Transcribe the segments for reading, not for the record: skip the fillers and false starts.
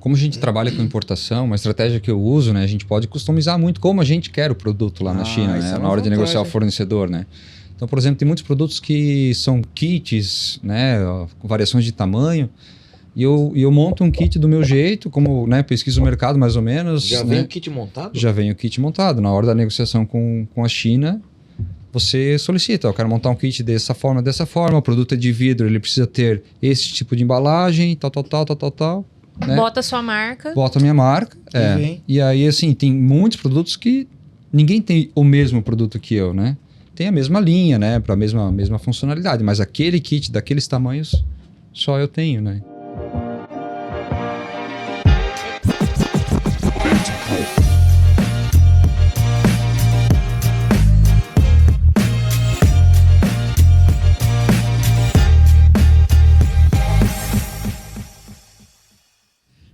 como a gente trabalha com importação, uma estratégia que eu uso, né? A gente pode customizar muito como a gente quer o produto lá na China, né? Na hora de negociar o fornecedor, né? Então, por exemplo, tem muitos produtos que são kits, né? Com variações de tamanho. E eu monto um kit do meu jeito, como, né, pesquiso o mercado mais ou menos. Já vem o kit montado? Já vem o kit montado. Na hora da negociação com a China, você solicita, eu quero montar um kit dessa forma, o produto é de vidro, ele precisa ter esse tipo de embalagem, tal. Né? Bota a sua marca. Bota a minha marca. E aí, assim, tem muitos produtos que ninguém tem o mesmo produto que eu, né? Tem a mesma linha, né? Para a mesma funcionalidade, mas aquele kit daqueles tamanhos só eu tenho, né?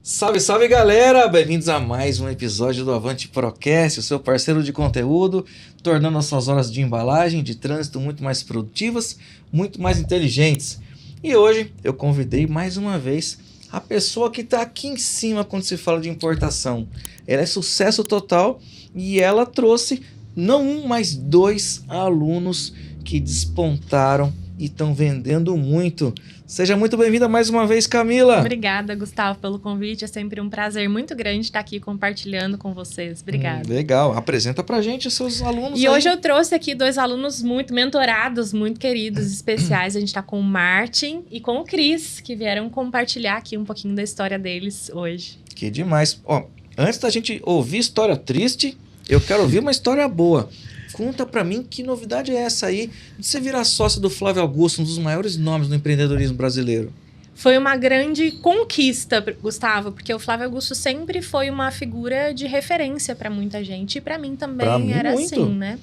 Salve, salve galera! Bem-vindos a mais um episódio do Avante Procast, o seu parceiro de conteúdo, tornando as suas horas de embalagem, de trânsito muito mais produtivas, muito mais inteligentes. E hoje eu convidei mais uma vez a pessoa que está aqui em cima quando se fala de importação. Ela é sucesso total e ela trouxe não um, mas dois alunos que despontaram e estão vendendo muito. Seja muito bem-vinda mais uma vez, Camila. Obrigada, Gustavo, pelo convite. É sempre um prazer muito grande estar aqui compartilhando com vocês. Obrigada. Legal. Apresenta pra gente os seus alunos E aí. hoje eu trouxe aqui dois alunos muito mentorados, muito queridos, especiais. A gente está com o Martin e com o Cris, que vieram compartilhar aqui um pouquinho da história deles hoje. Que demais. Ó, antes da gente ouvir história triste, eu quero ouvir uma história boa. Conta pra mim que novidade é essa aí de você virar sócio do Flávio Augusto, um dos maiores nomes do empreendedorismo brasileiro. Foi uma grande conquista, Gustavo, porque o Flávio Augusto sempre foi uma figura de referência para muita gente. E para mim também era muito assim, né?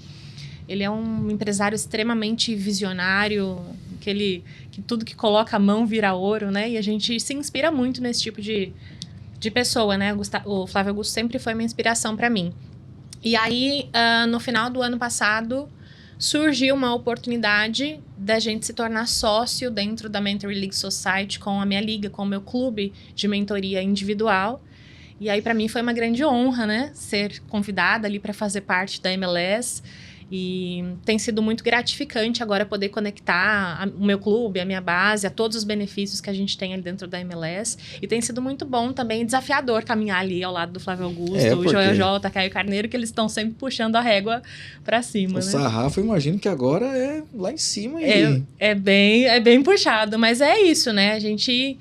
Ele é um empresário extremamente visionário, que tudo que coloca a mão vira ouro, né? E a gente se inspira muito nesse tipo de pessoa, né? O Flávio Augusto sempre foi uma inspiração para mim. E aí, no final do ano passado, surgiu uma oportunidade da gente se tornar sócio dentro da Mentoring League Society com a minha liga, com o meu clube de mentoria individual. E aí, para mim, foi uma grande honra, né? Ser convidada ali para fazer parte da MLS. E tem sido muito gratificante agora poder conectar o meu clube, a minha base, a todos os benefícios que a gente tem ali dentro da MLS. E tem sido muito bom também, desafiador caminhar ali ao lado do Flávio Augusto, o Joel J, Caio Carneiro, que eles estão sempre puxando a régua para cima, né? O sarrafo, eu imagino que agora é lá em cima. É bem puxado, mas é isso, né? A gente...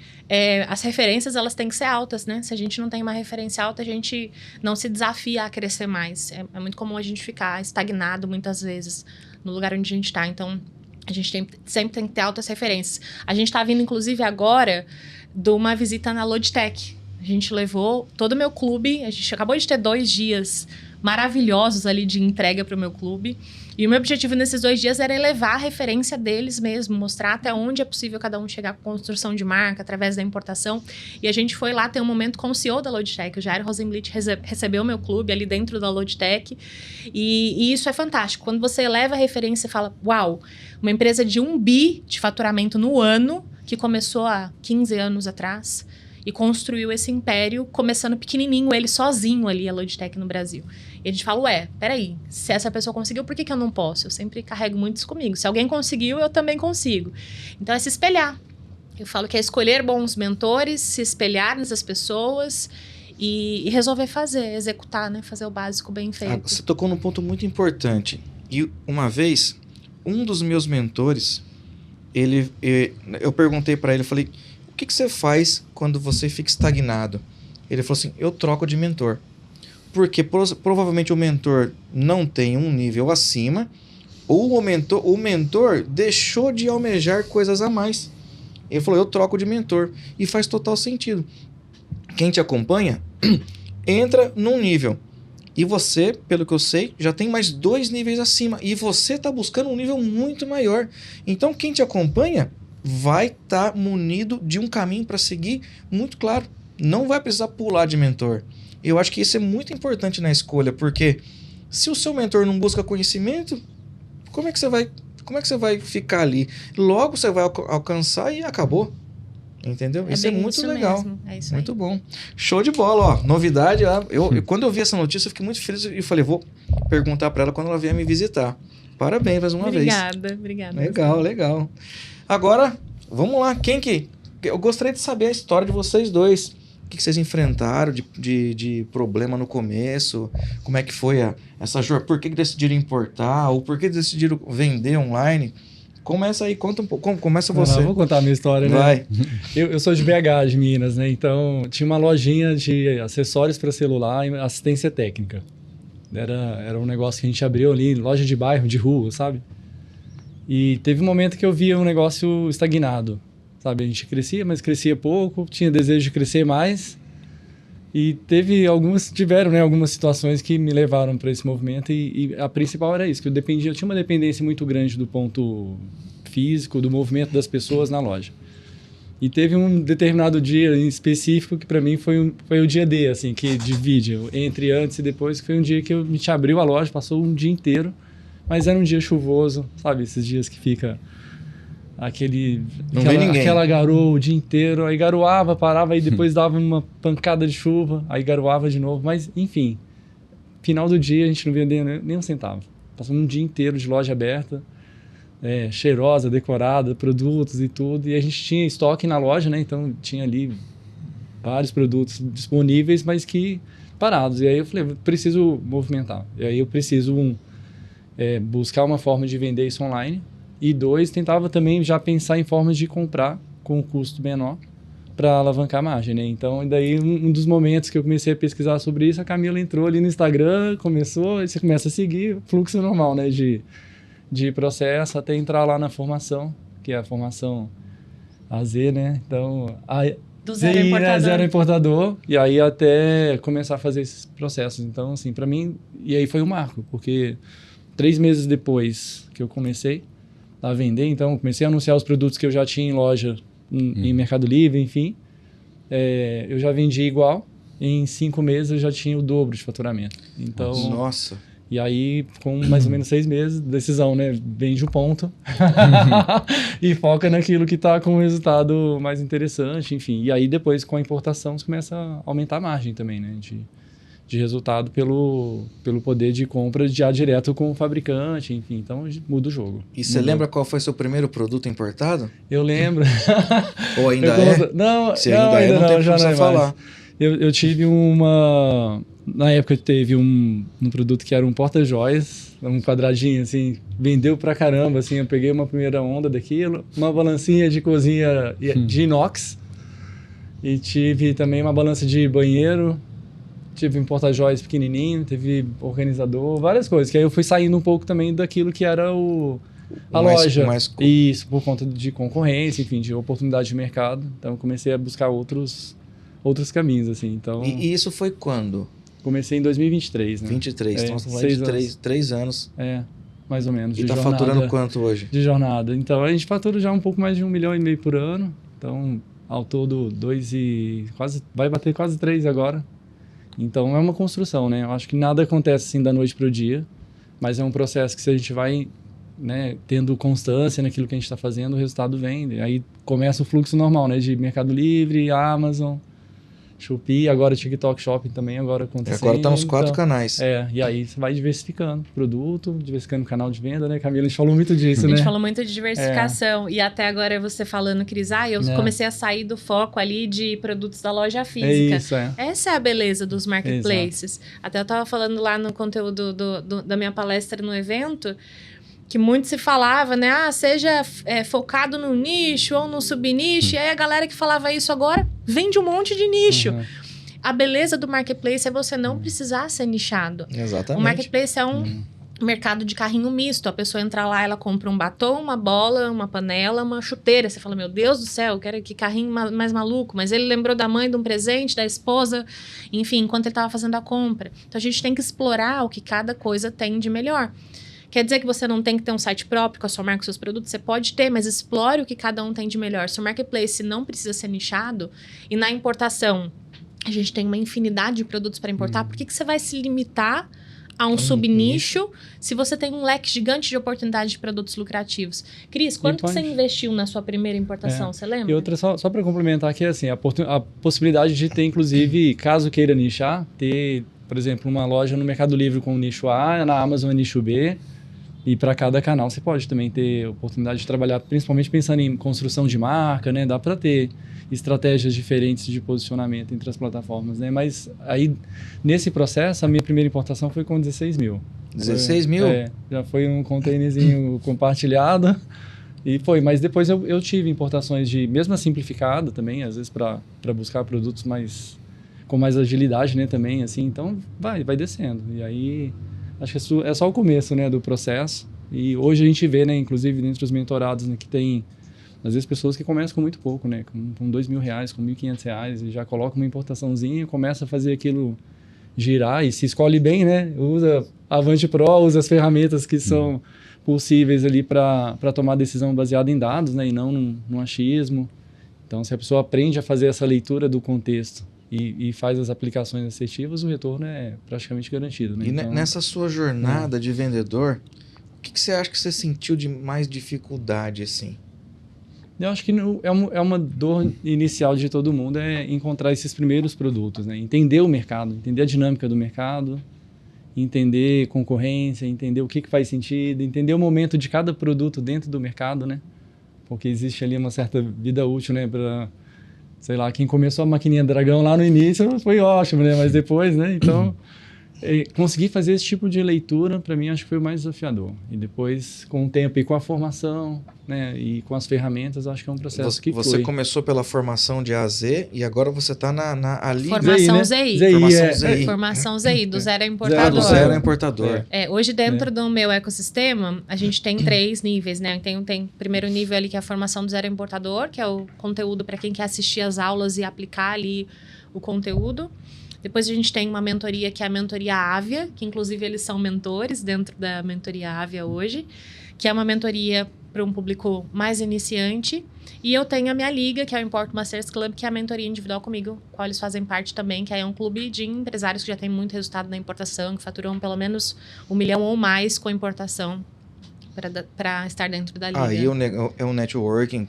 as referências, elas têm que ser altas, né? Se a gente não tem uma referência alta, a gente não se desafia a crescer mais. É muito comum a gente ficar estagnado, muitas vezes, no lugar onde a gente está. Então, a gente sempre tem que ter altas referências. A gente está vindo, inclusive, agora, de uma visita na Logitech. A gente levou todo o meu clube, a gente acabou de ter 2 dias maravilhosos ali de entrega para o meu clube. E o meu objetivo nesses 2 dias era elevar a referência deles mesmo, mostrar até onde é possível cada um chegar com construção de marca, através da importação. E a gente foi lá ter um momento com o CEO da Logitech, o Jair Rosenblit, recebeu o meu clube ali dentro da Logitech. E isso é fantástico. Quando você eleva a referência e fala, uau, uma empresa de 1 bi de faturamento no ano, que começou há 15 anos atrás, e construiu esse império, começando pequenininho, ele sozinho ali, a Logitech no Brasil. E a gente fala, peraí, se essa pessoa conseguiu, por que eu não posso? Eu sempre carrego muito isso comigo. Se alguém conseguiu, eu também consigo. Então é se espelhar. Eu falo que é escolher bons mentores, se espelhar nessas pessoas e resolver fazer, executar, né? Fazer o básico bem feito. Você tocou num ponto muito importante. E uma vez, um dos meus mentores, eu perguntei para ele, eu falei, o que você faz quando você fica estagnado? Ele falou assim, eu troco de mentor. Porque provavelmente o mentor não tem um nível acima, ou o mentor deixou de almejar coisas a mais. Ele falou, eu troco de mentor. E faz total sentido. Quem te acompanha, entra num nível. E você, pelo que eu sei, já tem mais 2 níveis acima. E você está buscando um nível muito maior. Então, quem te acompanha vai estar munido de um caminho para seguir muito claro. Não vai precisar pular de mentor. Eu acho que isso é muito importante na escolha, porque se o seu mentor não busca conhecimento, como é que você vai ficar ali? Logo você vai alcançar e acabou. Entendeu? Isso é muito legal. Mesmo. É isso muito aí. bom. Show de bola, ó. Novidade. Quando eu vi essa notícia, eu fiquei muito feliz e falei, vou perguntar para ela quando ela vier me visitar. Parabéns mais uma vez. Obrigada. Legal. Agora, vamos lá. Eu gostaria de saber a história de vocês dois. O que vocês enfrentaram de problema no começo? Como é que foi essa jornada? Por que decidiram importar? Ou por que decidiram vender online? Começa aí, conta um pouco. Começa você. Vou contar a minha história, né? Vai. Eu sou de BH, de Minas, né? Então, tinha uma lojinha de acessórios para celular e assistência técnica. Era um negócio que a gente abriu ali, loja de bairro, de rua, sabe? E teve um momento que eu via um negócio estagnado, sabe? A gente crescia, mas crescia pouco, tinha desejo de crescer mais. E tiveram, né, algumas situações que me levaram para esse movimento e a principal era isso, que eu tinha uma dependência muito grande do ponto físico, do movimento das pessoas na loja. E teve um determinado dia em específico que para mim foi o dia D, assim, que divide entre antes e depois, que foi um dia que a gente abriu a loja, passou um dia inteiro, mas era um dia chuvoso, sabe? Esses dias que fica aquela garoa o dia inteiro, aí garoava, parava, aí depois dava uma pancada de chuva, aí garoava de novo, mas enfim, final do dia a gente não vendia nem um centavo. Passamos um dia inteiro de loja aberta, cheirosa, decorada, produtos e tudo, e a gente tinha estoque na loja, né? Então tinha ali vários produtos disponíveis, mas que parados. E aí eu falei, preciso movimentar. E aí eu preciso buscar uma forma de vender isso online. E 2, tentava também já pensar em formas de comprar com um custo menor para alavancar a margem, né? Então, daí um dos momentos que eu comecei a pesquisar sobre isso, a Camila entrou ali no Instagram, aí você começa a seguir, fluxo normal, né? De processo até entrar lá na formação, que é a formação AZ, né? Então, do zero importador. Zero importador, e aí até começar a fazer esses processos. Então, assim, para mim, e aí foi um marco, porque 3 meses depois que eu comecei a vender, então comecei a anunciar os produtos que eu já tinha em loja, em Mercado Livre, enfim. Eu já vendi igual, em 5 meses eu já tinha o dobro de faturamento. Então, nossa! E aí, com mais ou menos 6 meses, decisão, né? Vende o ponto e foca naquilo que está com o resultado mais interessante, enfim. E aí depois, com a importação, você começa a aumentar a margem também, né? De resultado pelo poder de compra já direto com o fabricante, enfim. Então, muda o jogo. E você lembra qual foi seu primeiro produto importado? Eu lembro. Ou ainda é? Não, se ainda não tem já não é falar. Eu tive uma... Na época teve um produto que era um porta-joias, um quadradinho, assim, vendeu pra caramba, assim. Eu peguei uma primeira onda daquilo, uma balancinha de cozinha de inox, e tive também uma balança de banheiro, tive um porta-joias pequenininho, teve organizador, várias coisas. Que aí eu fui saindo um pouco também daquilo que era a loja. Isso, por conta de concorrência, enfim, de oportunidade de mercado. Então, eu comecei a buscar outros caminhos, assim. Então, e isso foi quando? Comecei em 2023, né? 23, então você falando de 3 anos. Mais ou menos. E tá faturando quanto hoje? De jornada. Então, a gente fatura já um pouco mais de 1,5 milhão por ano. Então, ao todo, vai bater quase 3 agora. Então, é uma construção, né? Eu acho que nada acontece assim da noite para o dia, mas é um processo que se a gente vai, né, tendo constância naquilo que a gente está fazendo, o resultado vem. Aí começa o fluxo normal, né? De Mercado Livre, Amazon, Shopee, agora TikTok Shopping também, agora acontecendo. Agora tá nos 4 canais. E aí você vai diversificando produto, diversificando o canal de venda, né? Camila, a gente falou muito disso, né? A gente falou muito de diversificação. E até agora você falando, Cris, eu comecei a sair do foco ali de produtos da loja física. Essa é a beleza dos marketplaces. Exato. Até eu tava falando lá no conteúdo da minha palestra no evento, que muito se falava, né? Seja focado no nicho ou no subnicho. E aí a galera que falava isso agora vende um monte de nicho. A beleza do marketplace é você não precisar ser nichado. Exatamente. O marketplace é um mercado de carrinho misto. A pessoa entra lá, ela compra um batom, uma bola, uma panela, uma chuteira. Você fala, meu Deus do céu, eu quero que carrinho mais maluco. Mas ele lembrou da mãe, de um presente, da esposa, enfim, enquanto ele estava fazendo a compra. Então a gente tem que explorar o que cada coisa tem de melhor. Quer dizer que você não tem que ter um site próprio com a sua marca e seus produtos? Você pode ter, mas explore o que cada um tem de melhor. Se o marketplace não precisa ser nichado, e na importação a gente tem uma infinidade de produtos para importar, por que você vai se limitar a um subnicho, se você tem um leque gigante de oportunidades de produtos lucrativos. Cris, quanto que você investiu na sua primeira importação, você lembra? E outra, só para complementar aqui, assim, a possibilidade de ter, inclusive, caso queira nichar, ter, por exemplo, uma loja no Mercado Livre com o nicho A, na Amazon nicho B, e para cada canal você pode também ter oportunidade de trabalhar, principalmente pensando em construção de marca, né? Dá para ter estratégias diferentes de posicionamento entre as plataformas, né? Mas aí, nesse processo, a minha primeira importação foi com 16 mil. 16 mil? Já foi um containerzinho compartilhado e foi. Mas depois eu tive importações de, mesmo simplificada também, às vezes para buscar produtos com mais agilidade, né? Também, assim, então vai descendo. E aí, acho que é só o começo, né? Do processo. E hoje a gente vê, né? Inclusive, entre os mentorados, né, que tem... Às vezes pessoas que começam com muito pouco, né? Com R$2.000, com R$1.500 e já colocam uma importaçãozinha, começa a fazer aquilo girar e se escolhe bem, né? Usa a Avante Pro, usa as ferramentas que são possíveis ali para tomar decisão baseada em dados, né? E não num achismo. Então, se a pessoa aprende a fazer essa leitura do contexto e faz as aplicações assertivas, o retorno é praticamente garantido, né? E então, nessa sua jornada de vendedor, o que você acha que você sentiu de mais dificuldade, assim? Eu acho que é uma dor inicial de todo mundo, é encontrar esses primeiros produtos, né? Entender o mercado, entender a dinâmica do mercado, entender concorrência, entender o que faz sentido, entender o momento de cada produto dentro do mercado, né? Porque existe ali uma certa vida útil, né? Para, sei lá, quem começou a maquininha Dragão lá no início foi ótimo, né? Mas depois, né? Então, conseguir fazer esse tipo de leitura, para mim, acho que foi o mais desafiador. E depois, com o tempo e com a formação, né, e com as ferramentas, acho que é um processo que Você começou pela formação de A a Z e agora você está na linha... Formação ZI, ZI. né? Formação ZI. Formação ZI, do zero a importador. Do zero a importador. Hoje, dentro do meu ecossistema, a gente tem 3 níveis, né? Tem o primeiro nível ali, que é a formação do zero a importador, que é o conteúdo para quem quer assistir as aulas e aplicar ali o conteúdo. Depois a gente tem uma mentoria que é a mentoria Ávia, que inclusive eles são mentores dentro da mentoria Ávia hoje, que é uma mentoria para um público mais iniciante. E eu tenho a minha liga, que é o Import Masters Club, que é a mentoria individual comigo, qual eles fazem parte também, que é um clube de empresários que já tem muito resultado na importação, que faturam pelo menos 1 milhão ou mais com a importação, para estar dentro da liga. Aí é um networking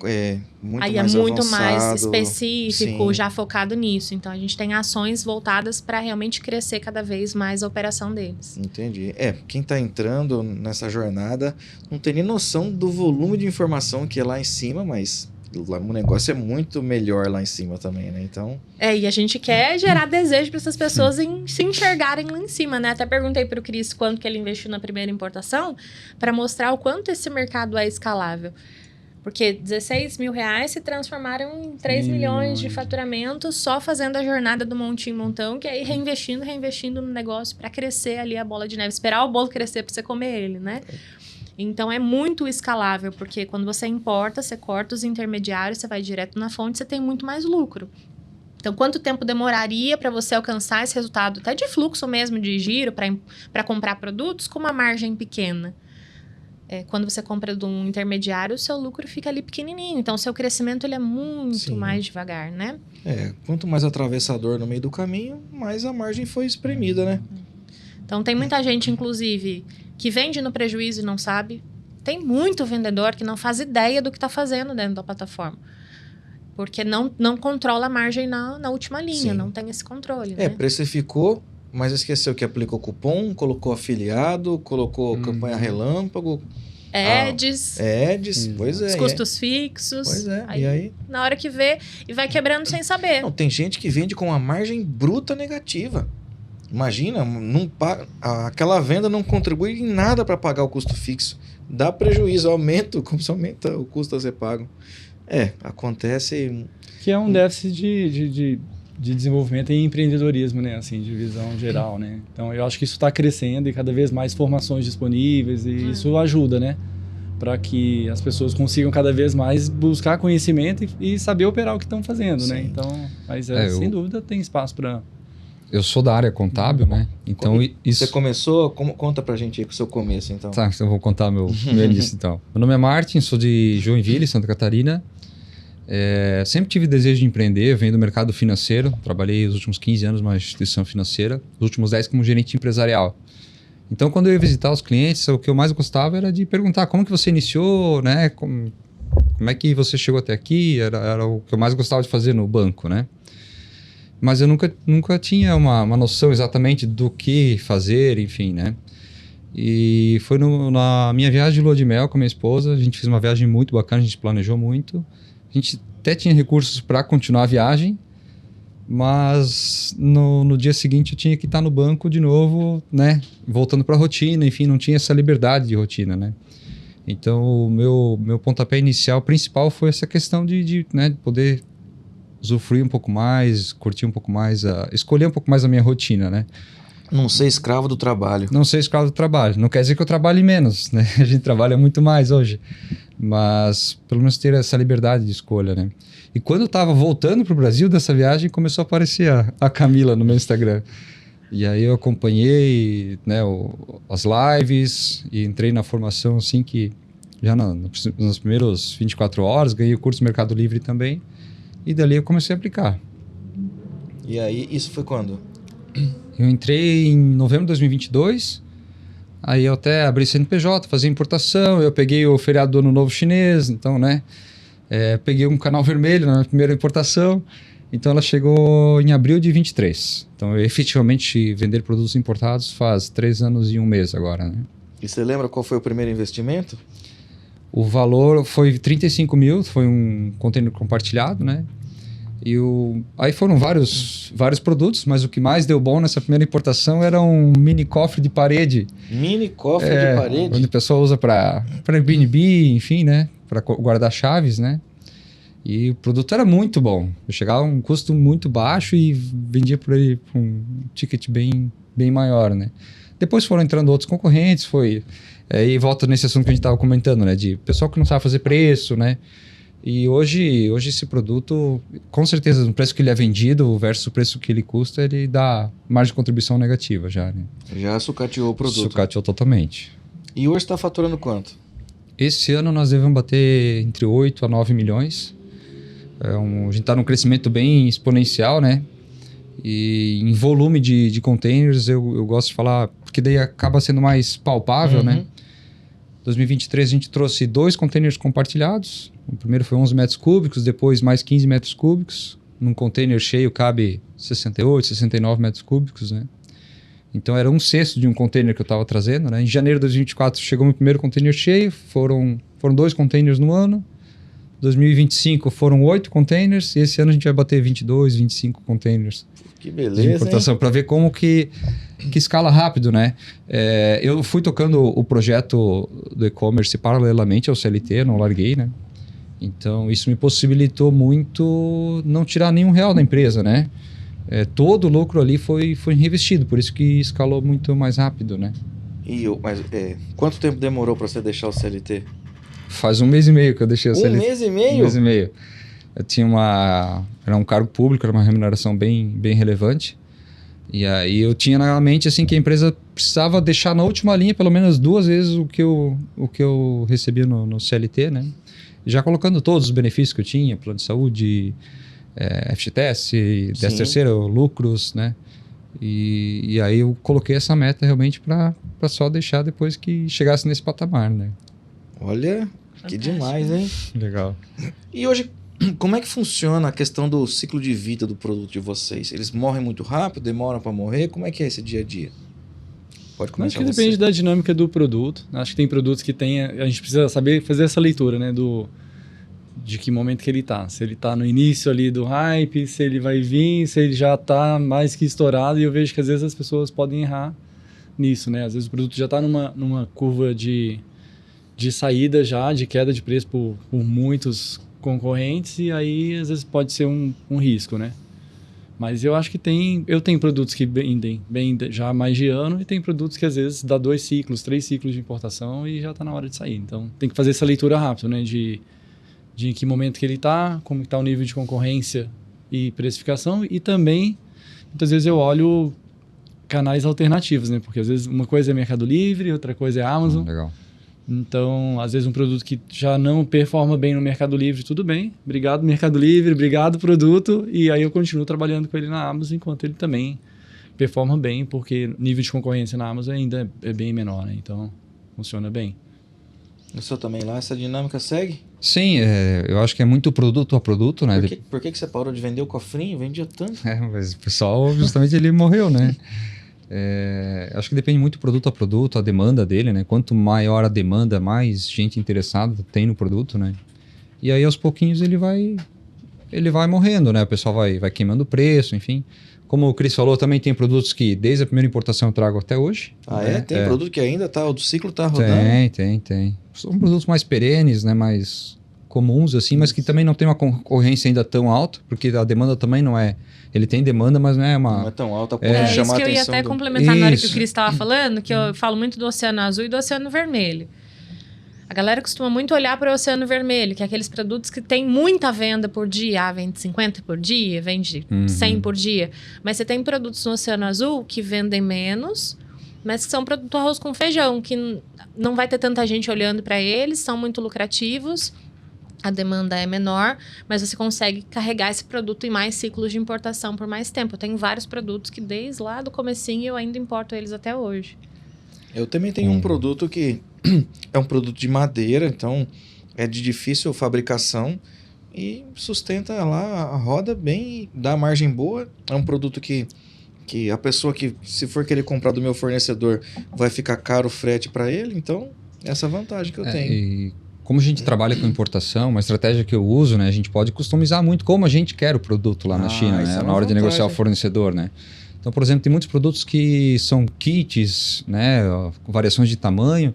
muito aí mais é muito avançado. mais específico, Sim. já focado nisso. Então, a gente tem ações voltadas para realmente crescer cada vez mais a operação deles. Entendi. Quem está entrando nessa jornada não tem nem noção do volume de informação que é lá em cima, mas o negócio é muito melhor lá em cima também, né? Então... e a gente quer gerar desejo para essas pessoas se enxergarem lá em cima, né? Até perguntei para o Cris quanto que ele investiu na primeira importação para mostrar o quanto esse mercado é escalável. Porque R$16.000 se transformaram em 3 milhões de faturamento só fazendo a jornada do monte em montão, que aí reinvestindo no negócio para crescer ali a bola de neve. Esperar o bolo crescer para você comer ele, né? Então, é muito escalável, porque quando você importa, você corta os intermediários, você vai direto na fonte, você tem muito mais lucro. Então, quanto tempo demoraria para você alcançar esse resultado, até de fluxo mesmo, de giro, para comprar produtos com uma margem pequena? Quando você compra de um intermediário, o seu lucro fica ali pequenininho. Então, o seu crescimento ele é muito mais devagar, né? Quanto mais atravessador no meio do caminho, mais a margem foi espremida, né? Então, tem muita gente, inclusive, que vende no prejuízo e não sabe. Tem muito vendedor que não faz ideia do que está fazendo dentro da plataforma. Porque não controla a margem na última linha, não tem esse controle. Né? Precificou, mas esqueceu que aplicou cupom, colocou afiliado, colocou campanha relâmpago. Ads. Pois é. Os custos fixos. Pois é, aí, e aí? Na hora que vê, e vai quebrando sem saber. Não, tem gente que vende com uma margem bruta negativa. Imagina, aquela venda não contribui em nada para pagar o custo fixo. Dá prejuízo, como se aumenta o custo a ser pago. Acontece... Que é um déficit de desenvolvimento e empreendedorismo, né? Assim, de visão geral, né? Então, eu acho que isso está crescendo e cada vez mais formações disponíveis e isso ajuda, né? Para que as pessoas consigam cada vez mais buscar conhecimento e saber operar o que estão fazendo, né? Então, mas sem dúvida tem espaço para... Eu sou da área contábil, né? Então, isso... Você começou... Conta pra gente aí com o seu começo, então. Tá, então eu vou contar meu início, então. Meu nome é Martin, sou de Joinville, Santa Catarina. Sempre tive desejo de empreender, venho do mercado financeiro. Trabalhei os últimos 15 anos numa instituição financeira. Os últimos 10 como gerente empresarial. Então, quando eu ia visitar os clientes, o que eu mais gostava era de perguntar como que você iniciou, né? Como é que você chegou até aqui? Era o que eu mais gostava de fazer no banco, né? Mas eu nunca tinha uma noção exatamente do que fazer, enfim, né? E foi na minha viagem de lua de mel com a minha esposa. A gente fez uma viagem muito bacana, a gente planejou muito. A gente até tinha recursos para continuar a viagem, mas no dia seguinte eu tinha que estar no banco de novo, né? Voltando para a rotina, enfim, não tinha essa liberdade de rotina, né? Então, o meu pontapé inicial principal foi essa questão de poder usufruir um pouco mais, curtir um pouco mais, escolher um pouco mais a minha rotina, né? Não ser escravo do trabalho. Não ser escravo do trabalho. Não quer dizer que eu trabalhe menos, né? A gente trabalha muito mais hoje. Mas, pelo menos, ter essa liberdade de escolha, né? E quando eu estava voltando para o Brasil dessa viagem, começou a aparecer a Camila no meu Instagram. E aí eu acompanhei, né, as lives e entrei na formação, assim, que já nas primeiras 24 horas, ganhei o curso Mercado Livre também. E dali eu comecei a aplicar. E aí, isso foi quando? Eu entrei em novembro de 2022, aí eu até abri CNPJ, fazia importação, eu peguei o feriado do Ano Novo Chinês, então, né, peguei um canal vermelho na primeira importação, então ela chegou em abril de 23. Então, eu efetivamente vender produtos importados faz 3 anos e 1 mês agora, né. E você lembra qual foi o primeiro investimento? O valor foi 35 mil, foi um container compartilhado, né. E aí foram vários produtos, mas o que mais deu bom nessa primeira importação era um mini cofre de parede. Mini cofre de parede? Onde o pessoal usa para Airbnb, enfim, né? Para guardar chaves, né? E o produto era muito bom. Eu chegava a um custo muito baixo e vendia por ele por um ticket bem maior, né? Depois foram entrando outros concorrentes, e volta nesse assunto que a gente estava comentando, né? De pessoal que não sabe fazer preço, né? E hoje esse produto, com certeza, no preço que ele é vendido versus o preço que ele custa, ele dá margem de contribuição negativa já, né? Já sucateou o produto. Sucateou totalmente. E hoje está faturando quanto? Esse ano nós devemos bater entre 8 a 9 milhões. A gente está num crescimento bem exponencial, né? E em volume de containers, eu gosto de falar, porque daí acaba sendo mais palpável, né? 2023 a gente trouxe 2 containers compartilhados. O primeiro foi 11 metros cúbicos, depois mais 15 metros cúbicos. Num container cheio cabe 68, 69 metros cúbicos, né? Então era 1/6 de um container que eu estava trazendo, né? Em janeiro de 2024 chegou meu primeiro container cheio, foram 2 containers no ano. 2025 foram 8 containers e esse ano a gente vai bater 22, 25 containers. Que beleza, de importação, para ver como que escala rápido, né? Eu fui tocando o projeto do e-commerce paralelamente ao CLT, não larguei, né? Então, isso me possibilitou muito não tirar nenhum real da empresa, né? Todo o lucro ali foi reinvestido, por isso que escalou muito mais rápido, né? Mas quanto tempo demorou para você deixar o CLT? Faz 1 mês e meio que eu deixei o CLT. 1 mês e meio? 1 mês e meio. Eu tinha era um cargo público, era uma remuneração bem relevante. E aí eu tinha na mente assim, que a empresa precisava deixar na última linha pelo menos 2 vezes o que eu recebia no CLT, né? Já colocando todos os benefícios que eu tinha, plano de saúde, FGTS, 13º, lucros, né? E aí eu coloquei essa meta realmente para só deixar depois que chegasse nesse patamar, né? Olha, que demais, hein? Legal. E hoje, como é que funciona a questão do ciclo de vida do produto de vocês? Eles morrem muito rápido, demoram para morrer? Como é que é esse dia a dia? Pode começar. Acho que depende da dinâmica do produto. Acho que tem produtos que a gente precisa saber fazer essa leitura, né? De que momento que ele tá. Se ele tá no início ali do hype, se ele vai vir, se ele já tá mais que estourado. E eu vejo que às vezes as pessoas podem errar nisso, né? Às vezes o produto já tá numa curva de saída já, de queda de preço por muitos concorrentes, e aí às vezes pode ser um risco, né? Mas eu acho que eu tenho produtos que vendem já há mais de ano, e tem produtos que às vezes dá 2 ciclos, 3 ciclos de importação e já está na hora de sair. Então tem que fazer essa leitura rápido, né? De em que momento que ele está, como está o nível de concorrência e precificação, e também muitas vezes eu olho canais alternativos, né? Porque às vezes uma coisa é Mercado Livre, outra coisa é Amazon. Legal. Então, às vezes um produto que já não performa bem no Mercado Livre, tudo bem. Obrigado, Mercado Livre, obrigado, produto. E aí eu continuo trabalhando com ele na Amazon, enquanto ele também performa bem, porque o nível de concorrência na Amazon ainda é bem menor, né? Então, funciona bem. O seu também lá, essa dinâmica segue? Sim, eu acho que é muito produto a produto, né? Por que você parou de vender o cofrinho? Vendia tanto. Mas o pessoal, justamente, ele morreu, né? Acho que depende muito produto a produto, a demanda dele, né? Quanto maior a demanda, mais gente interessada tem no produto, né? E aí, aos pouquinhos, ele vai morrendo, né? O pessoal vai queimando o preço, enfim. Como o Cris falou, também tem produtos que desde a primeira importação eu trago até hoje. Ah, né? Tem produto que ainda tá, o ciclo tá rodando? Tem. São produtos mais perenes, né? Mais comuns, assim, mas que também não tem uma concorrência ainda tão alta, porque a demanda também não é... Ele tem demanda, mas não é uma... Não é tão alta. Isso que eu ia até complementar na hora que o Cris estava falando, que eu falo muito do Oceano Azul e do Oceano Vermelho. A galera costuma muito olhar para o Oceano Vermelho, que é aqueles produtos que tem muita venda por dia. Ah, vende 50 por dia, vende 100 por dia. Mas você tem produtos no Oceano Azul que vendem menos, mas que são produto arroz com feijão, que não vai ter tanta gente olhando para eles, são muito lucrativos, a demanda é menor, mas você consegue carregar esse produto em mais ciclos de importação por mais tempo. Eu tenho vários produtos que desde lá do comecinho eu ainda importo eles até hoje. Eu também tenho um produto que é um produto de madeira, então é de difícil fabricação e sustenta lá a roda bem, dá margem boa. É um produto que a pessoa que, se for querer comprar do meu fornecedor, vai ficar caro o frete para ele, então essa é a vantagem que eu tenho. E como a gente trabalha com importação, uma estratégia que eu uso, né, a gente pode customizar muito como a gente quer o produto lá na China, né, na hora de negociar o fornecedor, né? Então, por exemplo, tem muitos produtos que são kits, né, com variações de tamanho,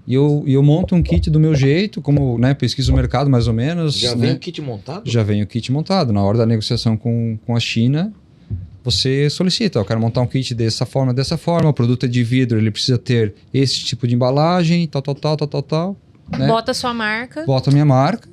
e eu monto um kit do meu jeito, como, né, pesquiso o mercado mais ou menos. Já vem o kit montado? Já vem o kit montado. Na hora da negociação com a China, você solicita, eu quero montar um kit dessa forma, o produto é de vidro, ele precisa ter esse tipo de embalagem, tal. Né? Bota a sua marca. Bota a minha marca.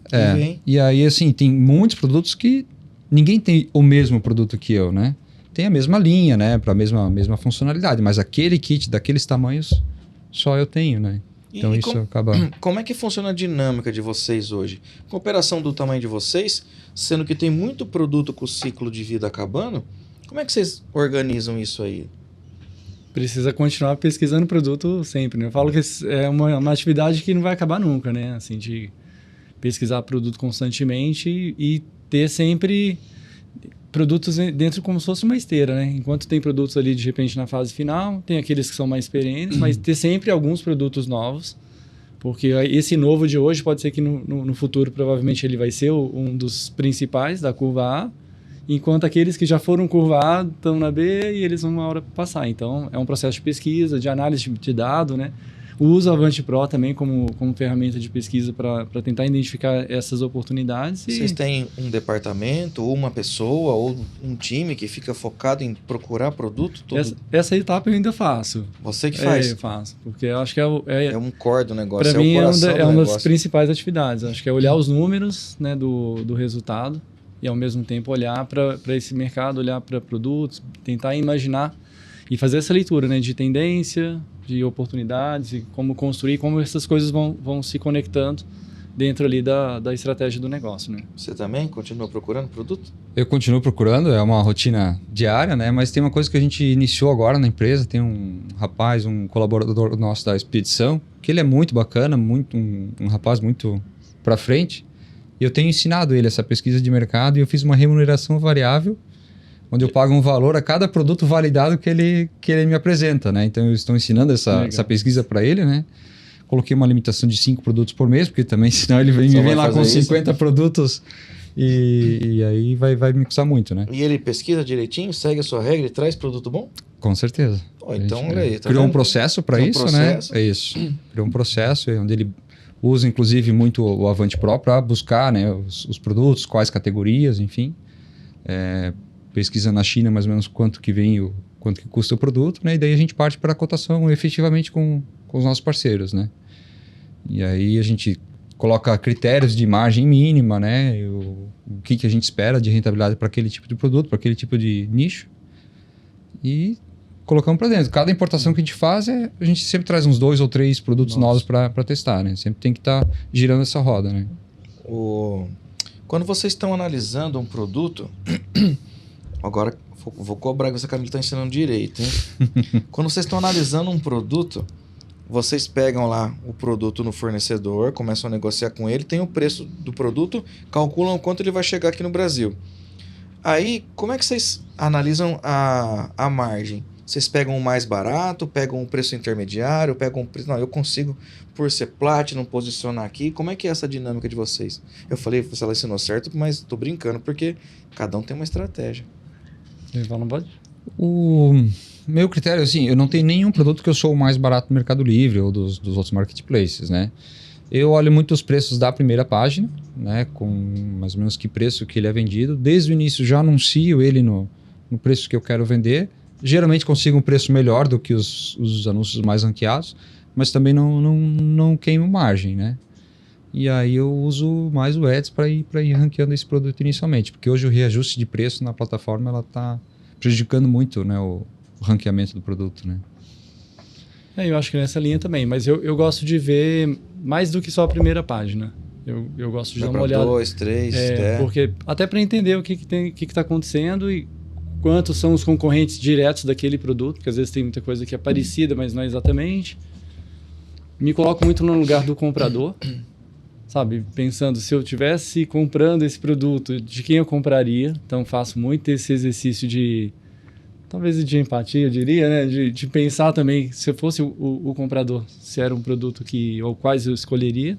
E aí, assim, tem muitos produtos que ninguém tem o mesmo produto que eu, né? Tem a mesma linha, né? Para a mesma funcionalidade, mas aquele kit daqueles tamanhos só eu tenho, né? Então isso acaba... Como é que funciona a dinâmica de vocês hoje? Com operação do tamanho de vocês, sendo que tem muito produto com o ciclo de vida acabando, como é que vocês organizam isso aí? Precisa continuar pesquisando produto sempre, né? Eu falo que é uma atividade que não vai acabar nunca, né? Assim, de pesquisar produto constantemente e ter sempre produtos dentro como se fosse uma esteira, né? Enquanto tem produtos ali, de repente, na fase final, tem aqueles que são mais perenes, mas ter sempre alguns produtos novos, porque esse novo de hoje pode ser que no futuro, provavelmente, ele vai ser um dos principais da curva A, enquanto aqueles que já foram curva A estão na B e eles vão uma hora passar. Então, é um processo de pesquisa, de análise de dado, né? Uso a Avante Pro também como ferramenta de pesquisa para tentar identificar essas oportunidades. Vocês têm um departamento, ou uma pessoa, ou um time que fica focado em procurar produto? Essa etapa eu ainda faço. Você que faz? Eu faço, porque eu acho que é um core do negócio, para mim o coração é uma das principais atividades. Eu acho que é olhar os números, né, do resultado e, ao mesmo tempo, olhar para esse mercado, olhar para produtos, tentar imaginar e fazer essa leitura, né, de tendência, de oportunidades e como construir, como essas coisas vão se conectando dentro ali da estratégia do negócio, né? Você também continua procurando produto? Eu continuo procurando, é uma rotina diária, né? Mas tem uma coisa que a gente iniciou agora na empresa, tem um rapaz, um colaborador nosso da expedição, que ele é muito bacana, um rapaz muito para frente, e eu tenho ensinado ele essa pesquisa de mercado e eu fiz uma remuneração variável, onde eu pago um valor a cada produto validado que ele me apresenta, né? Então, eu estou ensinando essa pesquisa para ele, né? Coloquei uma limitação de 5 produtos por mês, porque também, senão ele me vem lá com 50 produtos e aí vai me custar muito, né? E ele pesquisa direitinho, segue a sua regra e traz produto bom? Com certeza. Então, olha aí. Criou um processo para isso, né? É isso. Criou um processo onde ele usa, inclusive, muito o Avante Pro para buscar, né, os produtos, quais categorias, enfim. Pesquisa na China mais ou menos quanto que custa o produto, né? E daí a gente parte para a cotação efetivamente com os nossos parceiros, né? E aí a gente coloca critérios de margem mínima, né? O que a gente espera de rentabilidade para aquele tipo de produto, para aquele tipo de nicho, e colocamos para dentro. Cada importação que a gente faz, a gente sempre traz uns 2 ou 3 produtos novos para testar, né? Sempre tem que estar girando essa roda, né? Quando vocês estão analisando um produto... Agora, Vou cobrar que essa Camila está ensinando direito, hein? Quando vocês estão analisando um produto, vocês pegam lá o produto no fornecedor, começam a negociar com ele, tem o preço do produto, calculam quanto ele vai chegar aqui no Brasil. Aí, como é que vocês analisam a margem? Vocês pegam o mais barato, pegam o preço intermediário, pegam o preço... Não, eu consigo, por ser Platinum, posicionar aqui. Como é que é essa dinâmica de vocês? Eu falei se ela ensinou certo, mas tô brincando, porque cada um tem uma estratégia. Não pode? O meu critério, assim, eu não tenho nenhum produto que eu sou o mais barato no Mercado Livre ou dos outros marketplaces, né? Eu olho muito os preços da primeira página, né? Com mais ou menos que preço que ele é vendido. Desde o início já anuncio ele no preço que eu quero vender. Geralmente consigo um preço melhor do que os anúncios mais ranqueados, mas também não queimo margem, né? E aí eu uso mais o Ads para ir ranqueando esse produto inicialmente, porque hoje o reajuste de preço na plataforma ela está prejudicando muito, né, o ranqueamento do produto, né? Eu acho que nessa linha também, mas eu gosto de ver mais do que só a primeira página. Eu gosto de dar uma olhada. 2, 3, 10. Porque até para entender o que está acontecendo e quantos são os concorrentes diretos daquele produto, porque às vezes tem muita coisa que é parecida, mas não é exatamente. Me coloco muito no lugar do comprador, sabe? Pensando, se eu estivesse comprando esse produto, de quem eu compraria? Então faço muito esse exercício de, talvez de empatia, eu diria, né? De pensar também, se eu fosse o comprador, se era um produto ou quais eu escolheria.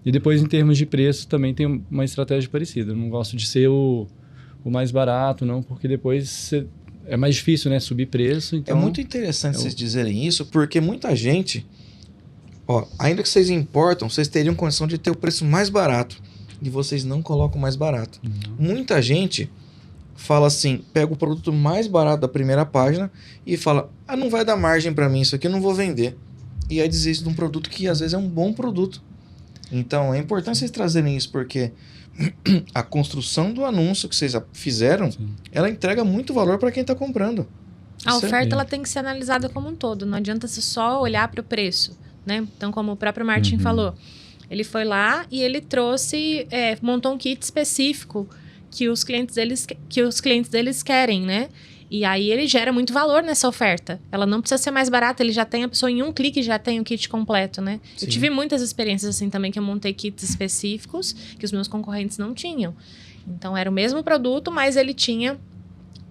E depois, em termos de preço, também tem uma estratégia parecida. Eu não gosto de ser o mais barato, não, porque depois é mais difícil, né, subir preço. Então, é muito interessante vocês dizerem isso, porque muita gente, ainda que vocês importam, vocês teriam condição de ter o preço mais barato e vocês não colocam o mais barato. Muita gente fala assim, pega o produto mais barato da primeira página e fala, não vai dar margem para mim, isso aqui eu não vou vender. E aí desiste de um produto que às vezes é um bom produto. Então é importante vocês trazerem isso, porque a construção do anúncio que vocês fizeram, sim, ela entrega muito valor para quem está comprando. A oferta ela tem que ser analisada como um todo. Não adianta você só olhar para o preço, né? Então, como o próprio Martin falou, ele foi lá e ele trouxe, montou um kit específico que os clientes deles querem, né? E aí ele gera muito valor nessa oferta. Ela não precisa ser mais barata, ele já tem a pessoa em um clique, já tem o kit completo, né? Sim. Eu tive muitas experiências assim também, que eu montei kits específicos que os meus concorrentes não tinham. Então era o mesmo produto, mas ele tinha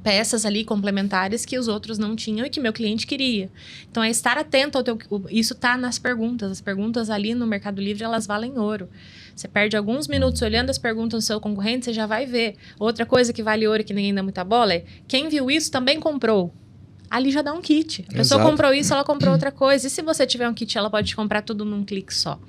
peças ali complementares que os outros não tinham e que meu cliente queria. Então é estar atento ao isso tá nas perguntas. As perguntas ali no Mercado Livre, elas valem ouro. Você perde alguns minutos olhando as perguntas do seu concorrente, você já vai ver. Outra coisa que vale ouro e que ninguém dá muita bola é quem viu isso também comprou. Ali já dá um kit. A pessoa comprou isso, ela comprou outra coisa. E se você tiver um kit, ela pode comprar tudo num clique só.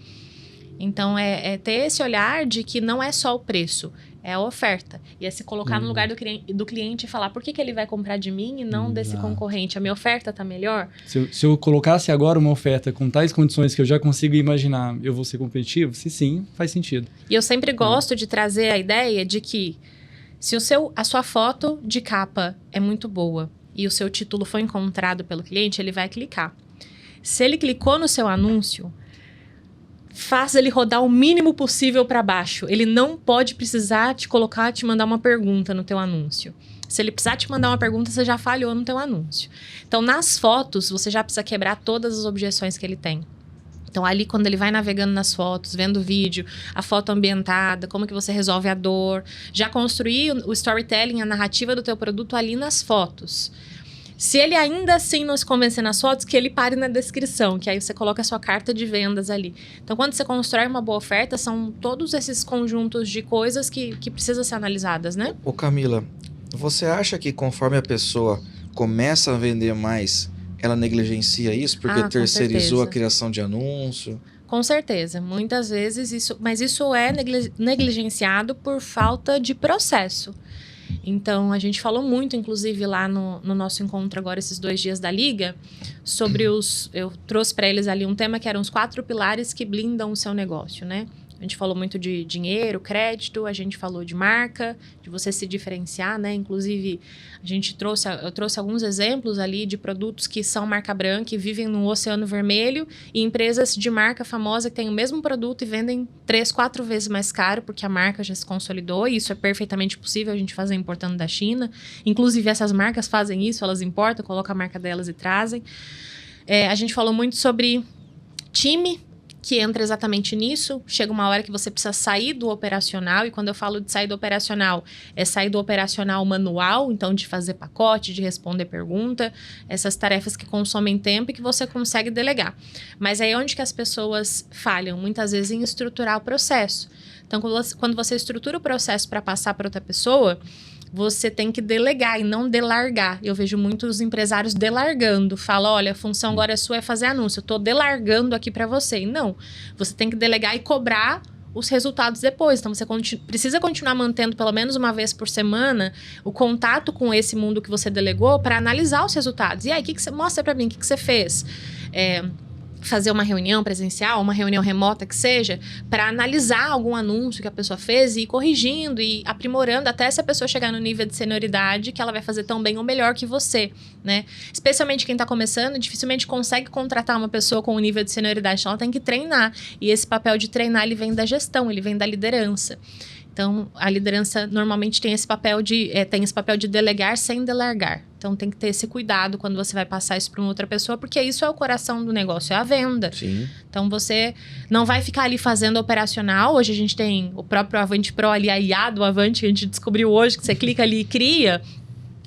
Então, é ter esse olhar de que não é só o preço, é a oferta. E é se colocar no lugar do cliente e falar por que ele vai comprar de mim e não desse concorrente. A minha oferta está melhor? Se eu colocasse agora uma oferta com tais condições que eu já consigo imaginar, eu vou ser competitivo? Se sim, faz sentido. E eu sempre gosto de trazer a ideia de que se a sua foto de capa é muito boa e o seu título foi encontrado pelo cliente, ele vai clicar. Se ele clicou no seu anúncio, faz ele rodar o mínimo possível para baixo. Ele não pode precisar te mandar uma pergunta no teu anúncio. Se ele precisar te mandar uma pergunta, você já falhou no teu anúncio. Então, nas fotos, você já precisa quebrar todas as objeções que ele tem. Então, ali, quando ele vai navegando nas fotos, vendo o vídeo, a foto ambientada, como que você resolve a dor, já construir o storytelling, a narrativa do teu produto ali nas fotos. Se ele ainda assim não se convencer nas fotos, que ele pare na descrição, que aí você coloca a sua carta de vendas ali. Então, quando você constrói uma boa oferta, são todos esses conjuntos de coisas que precisam ser analisadas, né? Ô Camila, você acha que conforme a pessoa começa a vender mais, ela negligencia isso? Porque terceirizou a criação de anúncio? Com certeza. Muitas vezes isso... Mas isso é negligenciado por falta de processo. Então, a gente falou muito, inclusive, lá no nosso encontro agora, esses 2 dias da Liga, sobre eu trouxe para eles ali um tema que eram os 4 pilares que blindam o seu negócio, né? A gente falou muito de dinheiro, crédito, a gente falou de marca, de você se diferenciar, né? Inclusive, eu trouxe alguns exemplos ali de produtos que são marca branca e vivem no oceano vermelho e empresas de marca famosa que têm o mesmo produto e vendem 3, 4 vezes mais caro porque a marca já se consolidou e isso é perfeitamente possível a gente fazer importando da China. Inclusive, essas marcas fazem isso, elas importam, colocam a marca delas e trazem. A gente falou muito sobre time, que entra exatamente nisso. Chega uma hora que você precisa sair do operacional, e quando eu falo de sair do operacional, é sair do operacional manual, então de fazer pacote, de responder pergunta, essas tarefas que consomem tempo e que você consegue delegar. Mas aí é onde que as pessoas falham? Muitas vezes em estruturar o processo. Então, quando você estrutura o processo para passar para outra pessoa, você tem que delegar e não delargar. Eu vejo muitos empresários delargando. Fala, olha, a função agora sua é fazer anúncio. Eu estou delargando aqui para você. E não, você tem que delegar e cobrar os resultados depois. Então, você precisa continuar mantendo pelo menos uma vez por semana o contato com esse mundo que você delegou para analisar os resultados. E aí, que você mostra para mim? O que você fez? Fazer uma reunião presencial, uma reunião remota que seja, para analisar algum anúncio que a pessoa fez e ir corrigindo e aprimorando até essa pessoa chegar no nível de senioridade que ela vai fazer tão bem ou melhor que você, né? Especialmente quem está começando, dificilmente consegue contratar uma pessoa com um nível de senioridade, então ela tem que treinar. E esse papel de treinar, ele vem da gestão, ele vem da liderança. Então, a liderança normalmente tem esse papel de delegar sem delargar. Então, tem que ter esse cuidado quando você vai passar isso para uma outra pessoa, porque isso é o coração do negócio, é a venda. Sim. Então, você não vai ficar ali fazendo operacional. Hoje a gente tem o próprio Avante Pro ali, a IA do Avante, que a gente descobriu hoje, que você clica ali e cria.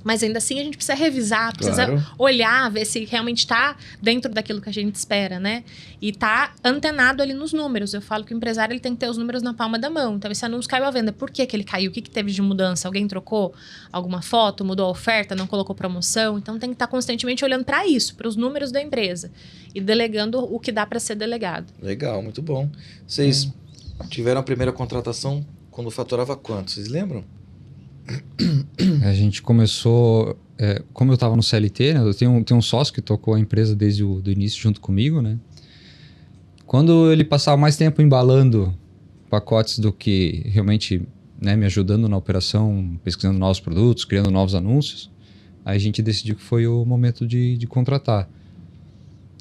Mas ainda assim a gente precisa revisar, precisa olhar, ver se realmente está dentro daquilo que a gente espera, né? E tá antenado ali nos números. Eu falo que o empresário ele tem que ter os números na palma da mão. Então, esse anúncio caiu à venda. Por que ele caiu? O que teve de mudança? Alguém trocou alguma foto? Mudou a oferta? Não colocou promoção? Então, tem que estar constantemente olhando para isso, para os números da empresa. E delegando o que dá para ser delegado. Legal, muito bom. Vocês tiveram a primeira contratação quando faturava quanto? Vocês lembram? A gente começou, como eu estava no CLT, né, eu tenho um sócio que tocou a empresa desde o início junto comigo, né? Quando ele passava mais tempo embalando pacotes do que realmente, né, me ajudando na operação, pesquisando novos produtos, criando novos anúncios, aí a gente decidiu que foi o momento de contratar.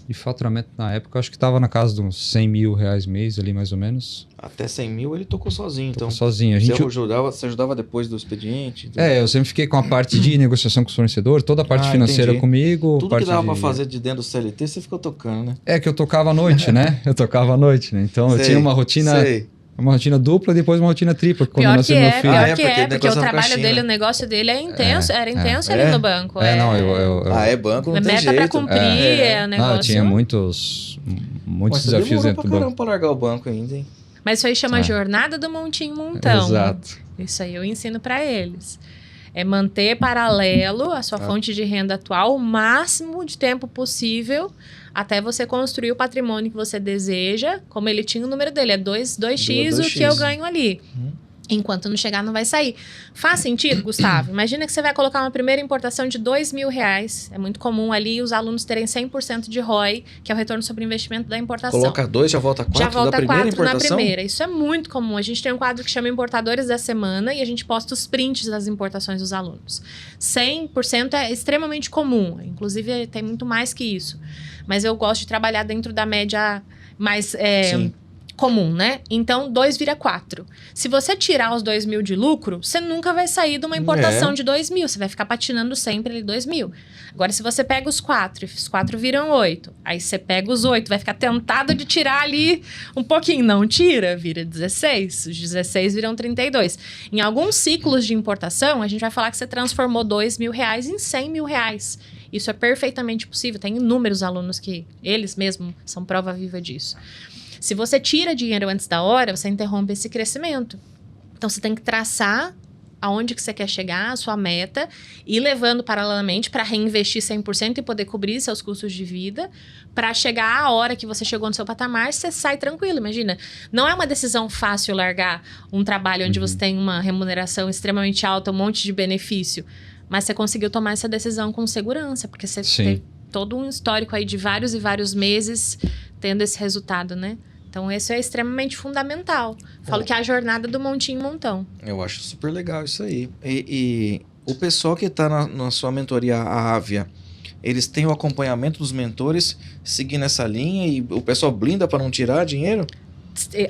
E faturamento na época, acho que estava na casa de uns 100 mil reais mês ali, mais ou menos. Até 100 mil ele tocou sozinho, então. Sozinho. Você ajudava depois do expediente? Eu sempre fiquei com a parte de negociação com os fornecedores, toda a parte financeira comigo. Tudo que dava para fazer de dentro do CLT, você ficou tocando, né? É que eu tocava à noite, né? Então eu tinha uma rotina... Uma rotina dupla e depois uma rotina tripla. Quando nasceu meu filho. Porque o trabalho dele, o negócio dele é intenso. Era intenso ali no banco. É banco, não tem jeito. Meta pra cumprir, o negócio. Eu tinha muitos desafios dentro do banco. Pra largar o banco ainda, hein? Mas isso aí chama jornada do montinho montão. Exato. Isso aí eu ensino para eles. É manter paralelo a sua fonte de renda atual o máximo de tempo possível até você construir o patrimônio que você deseja. Como ele tinha o número dele, é 2x o que eu ganho ali. Enquanto não chegar, não vai sair. Faz sentido, Gustavo? Imagina que você vai colocar uma primeira importação de R$2.000. É muito comum ali os alunos terem 100% de ROI, que é o retorno sobre investimento da importação. Coloca 2, já volta 4 já volta da primeira 4 importação? na primeira. Isso é muito comum. A gente tem um quadro que chama Importadores da Semana e a gente posta os prints das importações dos alunos. 100% é extremamente comum. Inclusive, tem muito mais que isso. Mas eu gosto de trabalhar dentro da média mais... comum, né? Então, 2 vira 4. Se você tirar os 2 mil de lucro, você nunca vai sair de uma importação de 2 mil. Você vai ficar patinando sempre ali 2 mil. Agora, se você pega os 4, os 4 viram 8. Aí você pega os 8, vai ficar tentado de tirar ali um pouquinho. Não tira, vira 16. Os 16 viram 32. Em alguns ciclos de importação, a gente vai falar que você transformou R$2.000 em R$100.000. Isso é perfeitamente possível. Tem inúmeros alunos que eles mesmos são prova viva disso. Se você tira dinheiro antes da hora, você interrompe esse crescimento. Então, você tem que traçar aonde que você quer chegar, a sua meta, e levando paralelamente para reinvestir 100% e poder cobrir seus custos de vida, para chegar a hora que você chegou no seu patamar, você sai tranquilo. Imagina, não é uma decisão fácil largar um trabalho onde você tem uma remuneração extremamente alta, um monte de benefício, mas você conseguiu tomar essa decisão com segurança, porque você tem todo um histórico aí de vários e vários meses tendo esse resultado, né? Então, esse é extremamente fundamental. Falo que é a jornada do montinho em montão. Eu acho super legal isso aí. E o pessoal que está na sua mentoria, a Avia, eles têm o acompanhamento dos mentores seguindo essa linha e o pessoal blinda para não tirar dinheiro?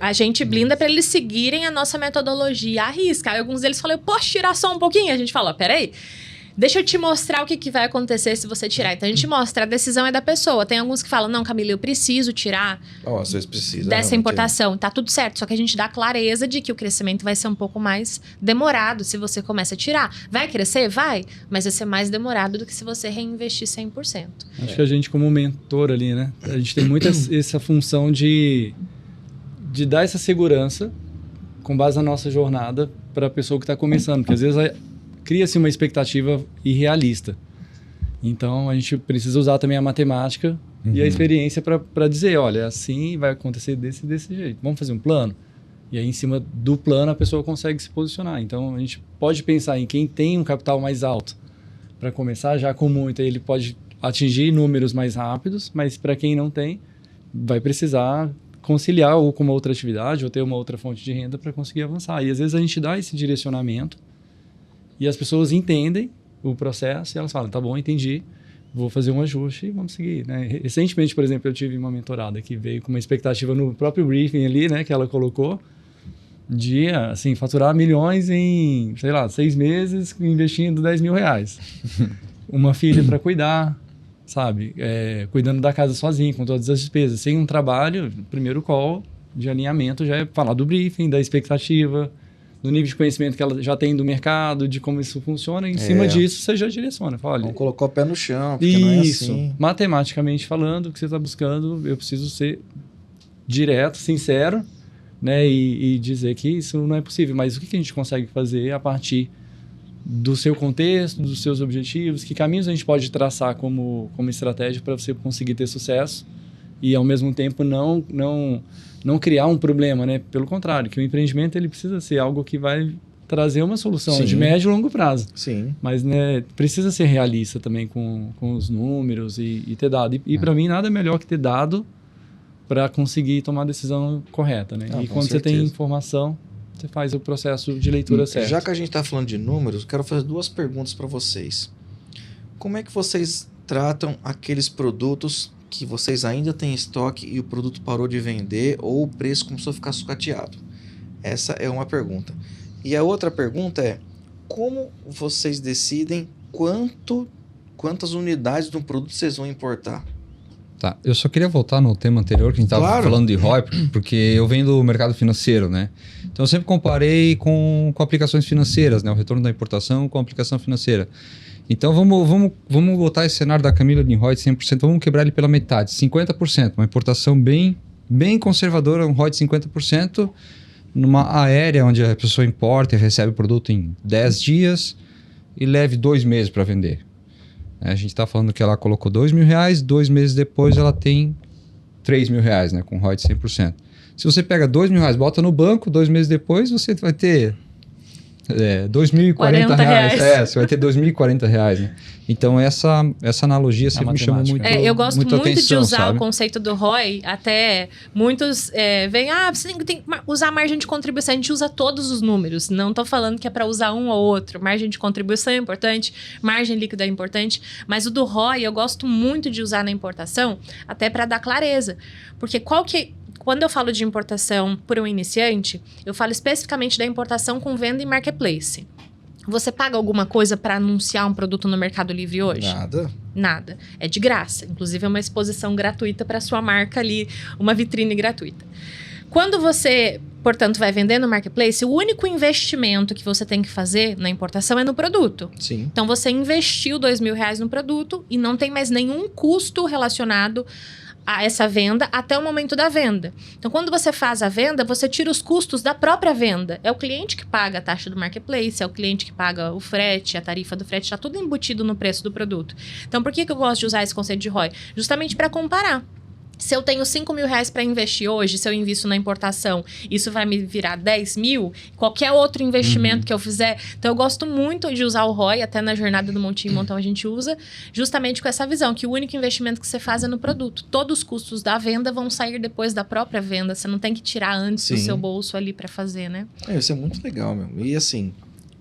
A gente blinda para eles seguirem a nossa metodologia à risca. Aí alguns deles falam, eu posso tirar só um pouquinho? A gente fala, peraí, deixa eu te mostrar o que vai acontecer se você tirar. Então, a gente mostra, a decisão é da pessoa. Tem alguns que falam, não, Camila, eu preciso tirar Às vezes precisa, dessa importação. Tá tudo certo, só que a gente dá clareza de que o crescimento vai ser um pouco mais demorado se você começa a tirar. Vai crescer? Vai, mas vai ser mais demorado do que se você reinvestir 100%. Acho que a gente, como mentor ali, né? A gente tem muito essa função de dar essa segurança com base na nossa jornada para a pessoa que está começando. Porque às vezes cria-se uma expectativa irrealista. Então, a gente precisa usar também a matemática e a experiência para dizer, olha, assim vai acontecer desse jeito. Vamos fazer um plano? E aí, em cima do plano, a pessoa consegue se posicionar. Então, a gente pode pensar em quem tem um capital mais alto para começar já com muito. Aí ele pode atingir números mais rápidos, mas para quem não tem, vai precisar conciliar ou com uma outra atividade ou ter uma outra fonte de renda para conseguir avançar. E às vezes a gente dá esse direcionamento e as pessoas entendem o processo e elas falam, tá bom, entendi, vou fazer um ajuste e vamos seguir, né? Recentemente, por exemplo, eu tive uma mentorada que veio com uma expectativa no próprio briefing ali, né, que ela colocou, de, assim, faturar milhões em, sei lá, 6 meses investindo R$10 mil. Uma filha para cuidar, sabe? Cuidando da casa sozinho, com todas as despesas. Sem um trabalho, primeiro call de alinhamento já é falar do briefing, da expectativa, do nível de conhecimento que ela já tem do mercado, de como isso funciona. Em cima disso, você já direciona. Fala, olha, não colocou o pé no chão, porque não é assim. Matematicamente falando, o que você está buscando, eu preciso ser direto, sincero, né? E dizer que isso não é possível. Mas o que a gente consegue fazer a partir do seu contexto, dos seus objetivos, que caminhos a gente pode traçar como estratégia para você conseguir ter sucesso e, ao mesmo tempo, não criar um problema, né? Pelo contrário, que o empreendimento ele precisa ser algo que vai trazer uma solução de médio e longo prazo. Sim. Mas, né, precisa ser realista também com os números e ter dado. E para mim, nada melhor que ter dado para conseguir tomar a decisão correta, né? E quando você tem informação, você faz o processo de leitura certo. Já que a gente está falando de números, quero fazer 2 perguntas para vocês. Como é que vocês tratam aqueles produtos que vocês ainda têm estoque e o produto parou de vender ou o preço começou a ficar sucateado? Essa é uma pergunta. E a outra pergunta é, como vocês decidem quantas unidades de um produto vocês vão importar? Tá, eu só queria voltar no tema anterior que a gente estava falando de ROI, porque eu venho do mercado financeiro, né? Então eu sempre comparei com aplicações financeiras, né? O retorno da importação com a aplicação financeira. Então vamos botar esse cenário da Camila de ROI de 100%, vamos quebrar ele pela metade, 50%. Uma importação bem conservadora, um ROI de 50%, numa aérea onde a pessoa importa e recebe o produto em 10 dias e leve 2 meses para vender. A gente está falando que ela colocou R$2 mil, 2 meses depois ela tem R$3 mil, né, com ROI de 100%. Se você pega R$2 mil, bota no banco, 2 meses depois você vai ter R$2.040. Você vai ter R$2.040, né? Então essa analogia sempre me chama muito eu gosto muito atenção, de usar sabe? o conceito do ROI, até muitos veem, você tem que usar margem de contribuição, a gente usa todos os números, não estou falando que é para usar um ou outro, margem de contribuição é importante, margem líquida é importante, mas o do ROI eu gosto muito de usar na importação, até para dar clareza, porque quando eu falo de importação por um iniciante, eu falo especificamente da importação com venda em marketplace. Você paga alguma coisa para anunciar um produto no Mercado Livre hoje? Nada. É de graça. Inclusive, é uma exposição gratuita para sua marca ali, uma vitrine gratuita. Quando você, portanto, vai vender no marketplace, o único investimento que você tem que fazer na importação é no produto. Sim. Então, você investiu R$2 mil no produto e não tem mais nenhum custo relacionado a essa venda até o momento da venda. Então, quando você faz a venda, você tira os custos da própria venda. É o cliente que paga a taxa do marketplace, é o cliente que paga o frete, a tarifa do frete, está tudo embutido no preço do produto. Então, por que eu gosto de usar esse conceito de ROI? Justamente para comparar. Se eu tenho 5 mil reais para investir hoje, se eu invisto na importação, isso vai me virar 10 mil? Qualquer outro investimento que eu fizer. Então, eu gosto muito de usar o ROI, até na jornada do Montinho e Montão a gente usa, justamente com essa visão, que o único investimento que você faz é no produto. Todos os custos da venda vão sair depois da própria venda. Você não tem que tirar antes do seu bolso ali para fazer, né? Isso é muito legal, meu. E assim...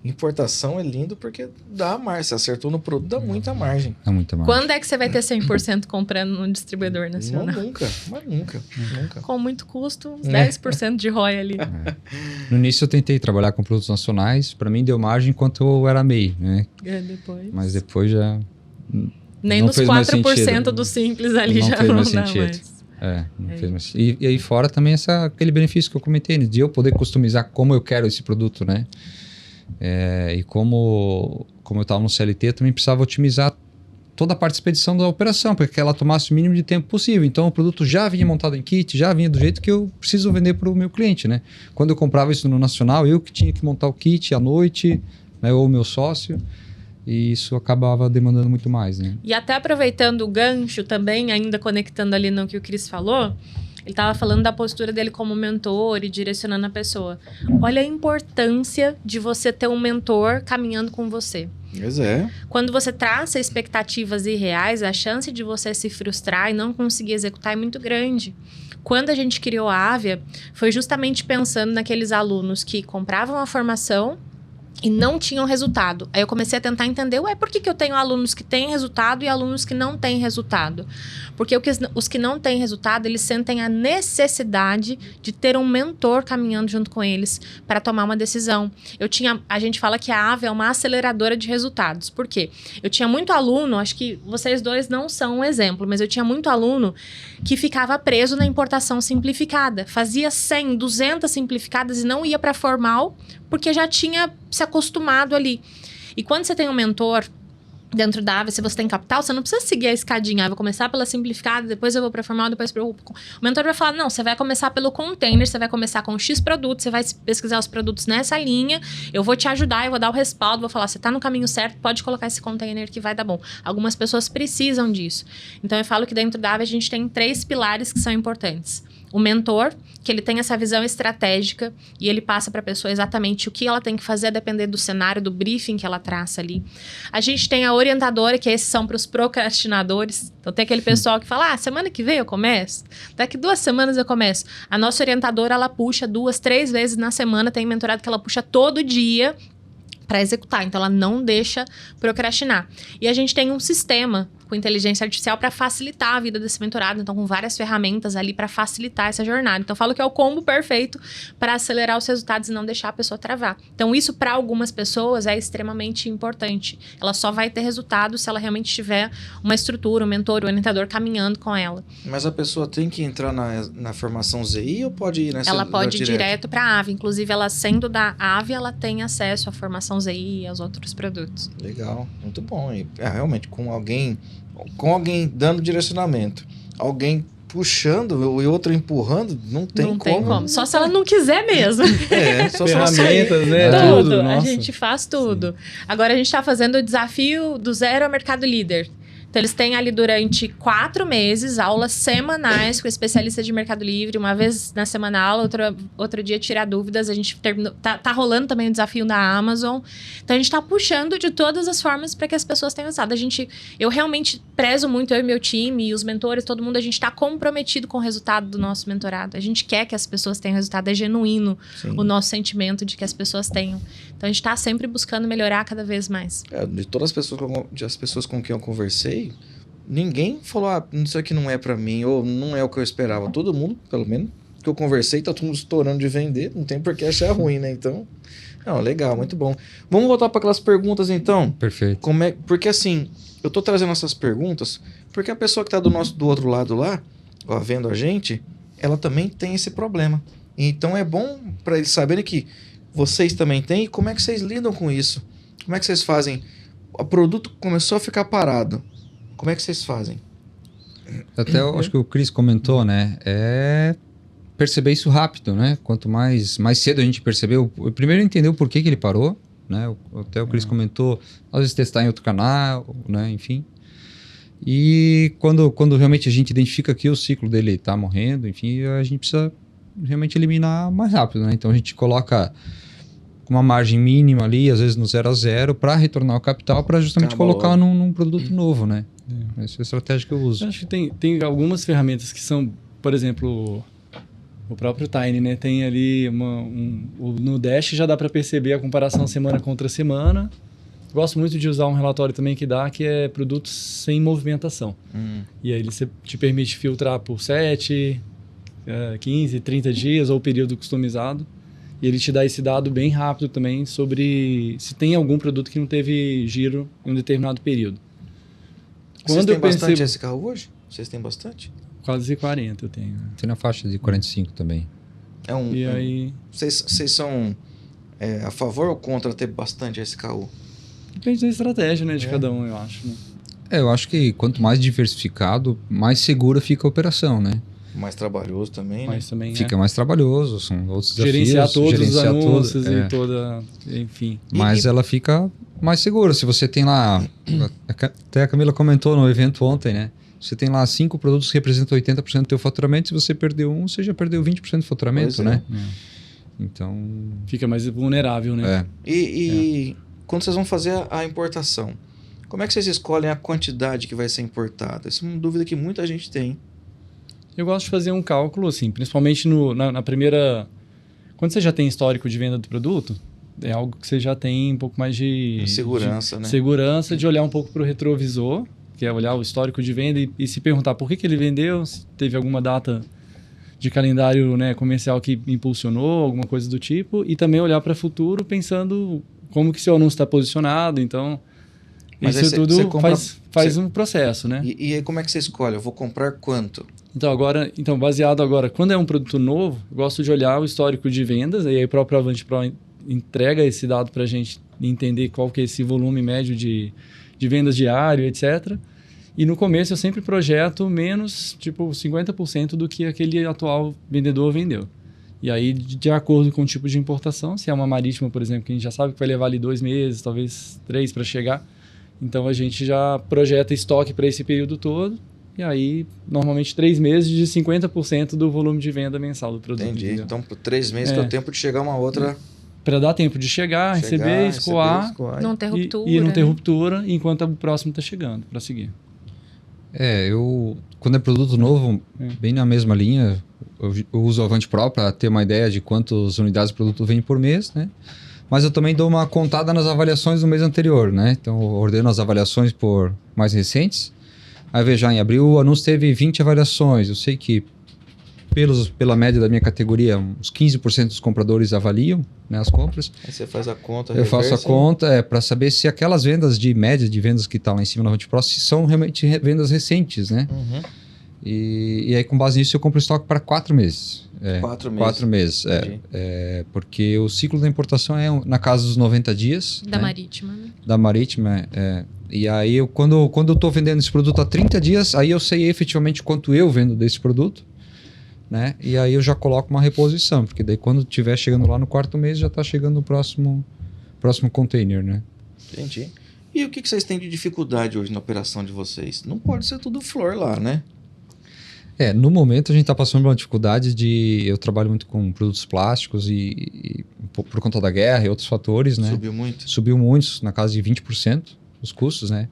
Importação é lindo porque dá margem. Você acertou no produto, dá muita margem. Dá muita margem. Quando é que você vai ter 100% comprando num distribuidor nacional? Nunca. Com muito custo, uns 10% de ROI ali. No início eu tentei trabalhar com produtos nacionais. Para mim deu margem enquanto eu era MEI, né? Depois. Mas depois já... Nem não nos fez mais 4% sentido. do simples ali não já fez não mais dá sentido. mais. Não fez mais. E aí fora também aquele benefício que eu comentei, né? De eu poder customizar como eu quero esse produto, né? E como eu estava no CLT, eu também precisava otimizar toda a parte de expedição da operação, para que ela tomasse o mínimo de tempo possível. Então, o produto já vinha montado em kit, já vinha do jeito que eu preciso vender para o meu cliente, né? Quando eu comprava isso no Nacional, eu que tinha que montar o kit à noite, né? Ou o meu sócio, e isso acabava demandando muito mais, né? E até aproveitando o gancho também, ainda conectando ali no que o Cris falou, ele estava falando da postura dele como mentor e direcionando a pessoa. Olha a importância de você ter um mentor caminhando com você. Pois é. Quando você traça expectativas irreais, a chance de você se frustrar e não conseguir executar é muito grande. Quando a gente criou a Avia, foi justamente pensando naqueles alunos que compravam a formação e não tinham resultado. Aí eu comecei a tentar entender, por que eu tenho alunos que têm resultado e alunos que não têm resultado? Porque os que não têm resultado, eles sentem a necessidade de ter um mentor caminhando junto com eles para tomar uma decisão. A gente fala que a Avia é uma aceleradora de resultados. Por quê? Eu tinha muito aluno, acho que vocês dois não são um exemplo, mas eu tinha muito aluno que ficava preso na importação simplificada. Fazia 100, 200 simplificadas e não ia para formal, porque já tinha se acostumado ali. E quando você tem um mentor dentro da Avia, se você tem capital, você não precisa seguir a escadinha. Eu vou começar pela simplificada, depois eu vou para formal, depois para o mentor vai falar, não, você vai começar pelo container, você vai começar com X produtos, você vai pesquisar os produtos nessa linha, eu vou te ajudar, eu vou dar o respaldo, vou falar, você está no caminho certo, pode colocar esse container que vai dar bom. Algumas pessoas precisam disso. Então eu falo que dentro da Avia a gente tem 3 pilares que são importantes. O mentor, que ele tem essa visão estratégica e ele passa para a pessoa exatamente o que ela tem que fazer a depender do cenário, do briefing que ela traça ali. A gente tem a orientadora, que esses são para os procrastinadores. Então tem aquele pessoal que fala, semana que vem eu começo, daqui 2 semanas eu começo. A nossa orientadora, ela puxa 2, 3 vezes na semana, tem mentorado que ela puxa todo dia para executar, então ela não deixa procrastinar. E a gente tem um sistema com inteligência artificial para facilitar a vida desse mentorado, então com várias ferramentas ali para facilitar essa jornada. Então eu falo que é o combo perfeito para acelerar os resultados e não deixar a pessoa travar. Então isso para algumas pessoas é extremamente importante. Ela só vai ter resultado se ela realmente tiver uma estrutura, um mentor, um orientador caminhando com ela. Mas a pessoa tem que entrar na formação ZI ou pode ir nessa? Ela pode ir direto para a Avia. Inclusive, ela sendo da Avia, ela tem acesso à formação ZI e aos outros produtos. Legal, muito bom. E, realmente, com alguém dando direcionamento, alguém puxando e outro empurrando, não tem como. Só se ela não quiser mesmo. Só ferramentas, né? Tudo. A Nossa. gente faz tudo. Sim. Agora a gente está fazendo o desafio do zero ao mercado líder. Então, eles têm ali durante 4 meses aulas semanais com especialistas de Mercado Livre. Uma vez na semana aula, outro dia tirar dúvidas. A gente tá rolando também o desafio da Amazon. Então, a gente tá puxando de todas as formas para que as pessoas tenham resultado. Eu realmente prezo muito, eu e meu time, e os mentores, todo mundo, a gente tá comprometido com o resultado do nosso mentorado. A gente quer que as pessoas tenham resultado. É genuíno o nosso sentimento de que as pessoas tenham. Então, a gente tá sempre buscando melhorar cada vez mais. De todas as pessoas com quem eu conversei, ninguém falou, isso aqui não é pra mim, ou não é o que eu esperava. Todo mundo, pelo menos, que eu conversei, tá todo mundo estourando de vender, não tem por que achar ruim, né? Então, legal, muito bom. Vamos voltar para aquelas perguntas, então? Perfeito. Porque assim, eu tô trazendo essas perguntas, porque a pessoa que tá do outro lado lá, vendo a gente, ela também tem esse problema. Então, é bom para eles saberem que vocês também têm, e como é que vocês lidam com isso? Como é que vocês fazem? O produto começou a ficar parado. Como é que vocês fazem? Até eu acho que o Cris comentou, né? É perceber isso rápido, né? Quanto mais cedo a gente percebeu, primeiro entender o porquê que ele parou, né? Até o Cris comentou, às vezes testar em outro canal, né? Enfim. E quando realmente a gente identifica que o ciclo dele está morrendo, enfim, a gente precisa realmente eliminar mais rápido, né? Então a gente coloca uma margem mínima ali, às vezes no 0 a 0, para retornar o capital, para justamente colocar num produto novo, né? Essa é a estratégia que eu uso. Eu acho que tem algumas ferramentas que são, por exemplo, o próprio Tiny, né? Tem ali no Dash já dá para perceber a comparação semana contra semana. Gosto muito de usar um relatório também que é produtos sem movimentação. E aí ele te permite filtrar por 7, 15, 30 dias ou período customizado. E ele te dá esse dado bem rápido também sobre se tem algum produto que não teve giro em um determinado período. Vocês têm bastante esse carro hoje? Vocês têm bastante? Quase 40 eu tenho. Tem na faixa de 45 também. E aí... Vocês são a favor ou contra ter bastante SKU? Depende da estratégia, né, de cada um, eu acho. Né? Eu acho que quanto mais diversificado, mais segura fica a operação, né? Mais trabalhoso também, né? Também fica mais trabalhoso, são outros gerenciar desafios. Todos os anúncios e toda... Enfim. Mas ela fica mais segura. Se você tem lá... Até a Camila comentou no evento ontem, né? Você tem lá 5 produtos que representam 80% do teu faturamento. Se você perdeu um, você já perdeu 20% do faturamento, né? Então... Fica mais vulnerável, né? E quando vocês vão fazer a importação, como é que vocês escolhem a quantidade que vai ser importada? Essa é uma dúvida que muita gente tem. Eu gosto de fazer um cálculo, assim, principalmente na primeira... Quando você já tem histórico de venda do produto, é algo que você já tem um pouco mais de... Segurança, né? Segurança, de olhar um pouco para o retrovisor, que é olhar o histórico de venda e se perguntar por que ele vendeu, se teve alguma data de calendário, né, comercial que impulsionou, alguma coisa do tipo, e também olhar para o futuro pensando como que seu anúncio está posicionado, então... Mas isso tudo faz um processo, né? E aí como é que você escolhe? Eu vou comprar quanto? Então, baseado agora, quando é um produto novo, eu gosto de olhar o histórico de vendas, e aí o próprio Avante Pro entrega esse dado para a gente entender qual que é esse volume médio de vendas diário, etc. E no começo eu sempre projeto menos, tipo, 50% do que aquele atual vendedor vendeu. E aí, de acordo com o tipo de importação, se é uma marítima, por exemplo, que a gente já sabe que vai levar ali 2 meses, talvez 3 para chegar, então a gente já projeta estoque para esse período todo. E aí, normalmente, 3 meses de 50% do volume de venda mensal do produto. Entendi. Entendeu? Então, por 3 meses deu tempo de chegar uma outra... Para dar tempo de chegar, receber, escoar. Não ter ruptura. E não ter ruptura enquanto o próximo está chegando, para seguir. Quando é produto novo, bem na mesma linha, eu uso o Avante Pro para ter uma ideia de quantas unidades de produto vem por mês, né? Mas eu também dou uma contada nas avaliações do mês anterior, né? Então, eu ordeno as avaliações por mais recentes. Aí veja, em abril o anúncio teve 20 avaliações. Eu sei que pela média da minha categoria, uns 15% dos compradores avaliam, né, as compras. Aí você faz a conta. Eu faço a conta para saber se aquelas vendas de média de vendas que estão lá em cima no Avante Pro são realmente vendas recentes, né? Uhum. E aí com base nisso eu compro estoque para 4 meses. 4 meses. 4 meses, porque o ciclo da importação é na casa dos 90 dias. Da marítima, né? Da marítima, E aí, quando eu estou vendendo esse produto há 30 dias, aí eu sei efetivamente quanto eu vendo desse produto, né? E aí eu já coloco uma reposição, porque daí quando estiver chegando lá no 4º mês, já está chegando o próximo container, né? Entendi. E o que vocês têm de dificuldade hoje na operação de vocês? Não pode ser tudo flor lá, né? No momento a gente está passando por uma dificuldade eu trabalho muito com produtos plásticos e por conta da guerra e outros fatores, né? Subiu muito? Subiu muito, na casa de 20% os custos, né?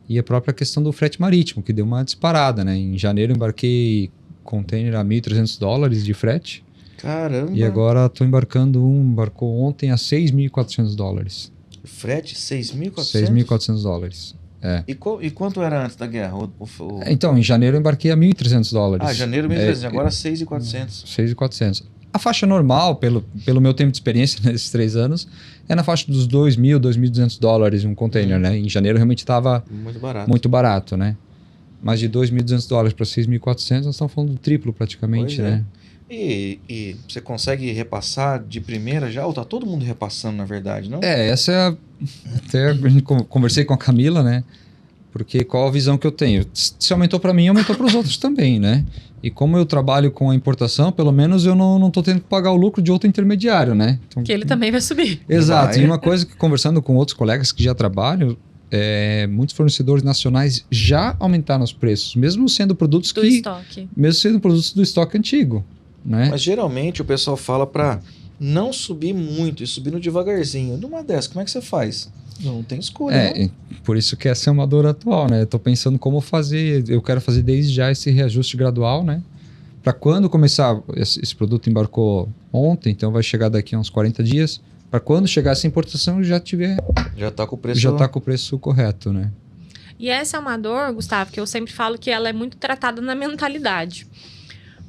E a própria questão do frete marítimo, que deu uma disparada, né? Em janeiro eu embarquei container a $1.300 de frete. Caramba! E agora estou embarcou ontem a $6.400. Frete? $6.400? $6.400. E quanto era antes da guerra? Então, em janeiro eu embarquei a $1.300. Janeiro $1.300, agora $6.400. $6.400. A faixa normal, pelo meu tempo de experiência nesses 3 anos, é na faixa dos $2.000, $2.200 um container, né? Em janeiro realmente estava muito barato, né? Mas de $2.200 para $6.400, nós estamos falando do triplo praticamente, né? E você consegue repassar de primeira já? Ou tá todo mundo repassando, na verdade, não? Essa é até a gente conversei com a Camila, né? Porque qual a visão que eu tenho? Se aumentou para mim, aumentou para os outros também, né? E como eu trabalho com a importação, pelo menos eu não estou tendo que pagar o lucro de outro intermediário, né? Então, que ele também vai subir. Exato. E uma coisa que conversando com outros colegas que já trabalham, muitos fornecedores nacionais já aumentaram os preços, mesmo sendo produtos mesmo sendo produtos do estoque antigo, né? Mas geralmente o pessoal fala para não subir muito e subindo devagarzinho. Numa dessa, como é que você faz? Não tem escolha, né? Por isso que essa é uma dor atual, né? Eu tô pensando como fazer, eu quero fazer desde já esse reajuste gradual, né? Para quando começar, esse produto embarcou ontem, então vai chegar daqui a uns 40 dias. Para quando chegar essa importação, já tá com o preço correto, né? E essa é uma dor, Gustavo, que eu sempre falo que ela é muito tratada na mentalidade.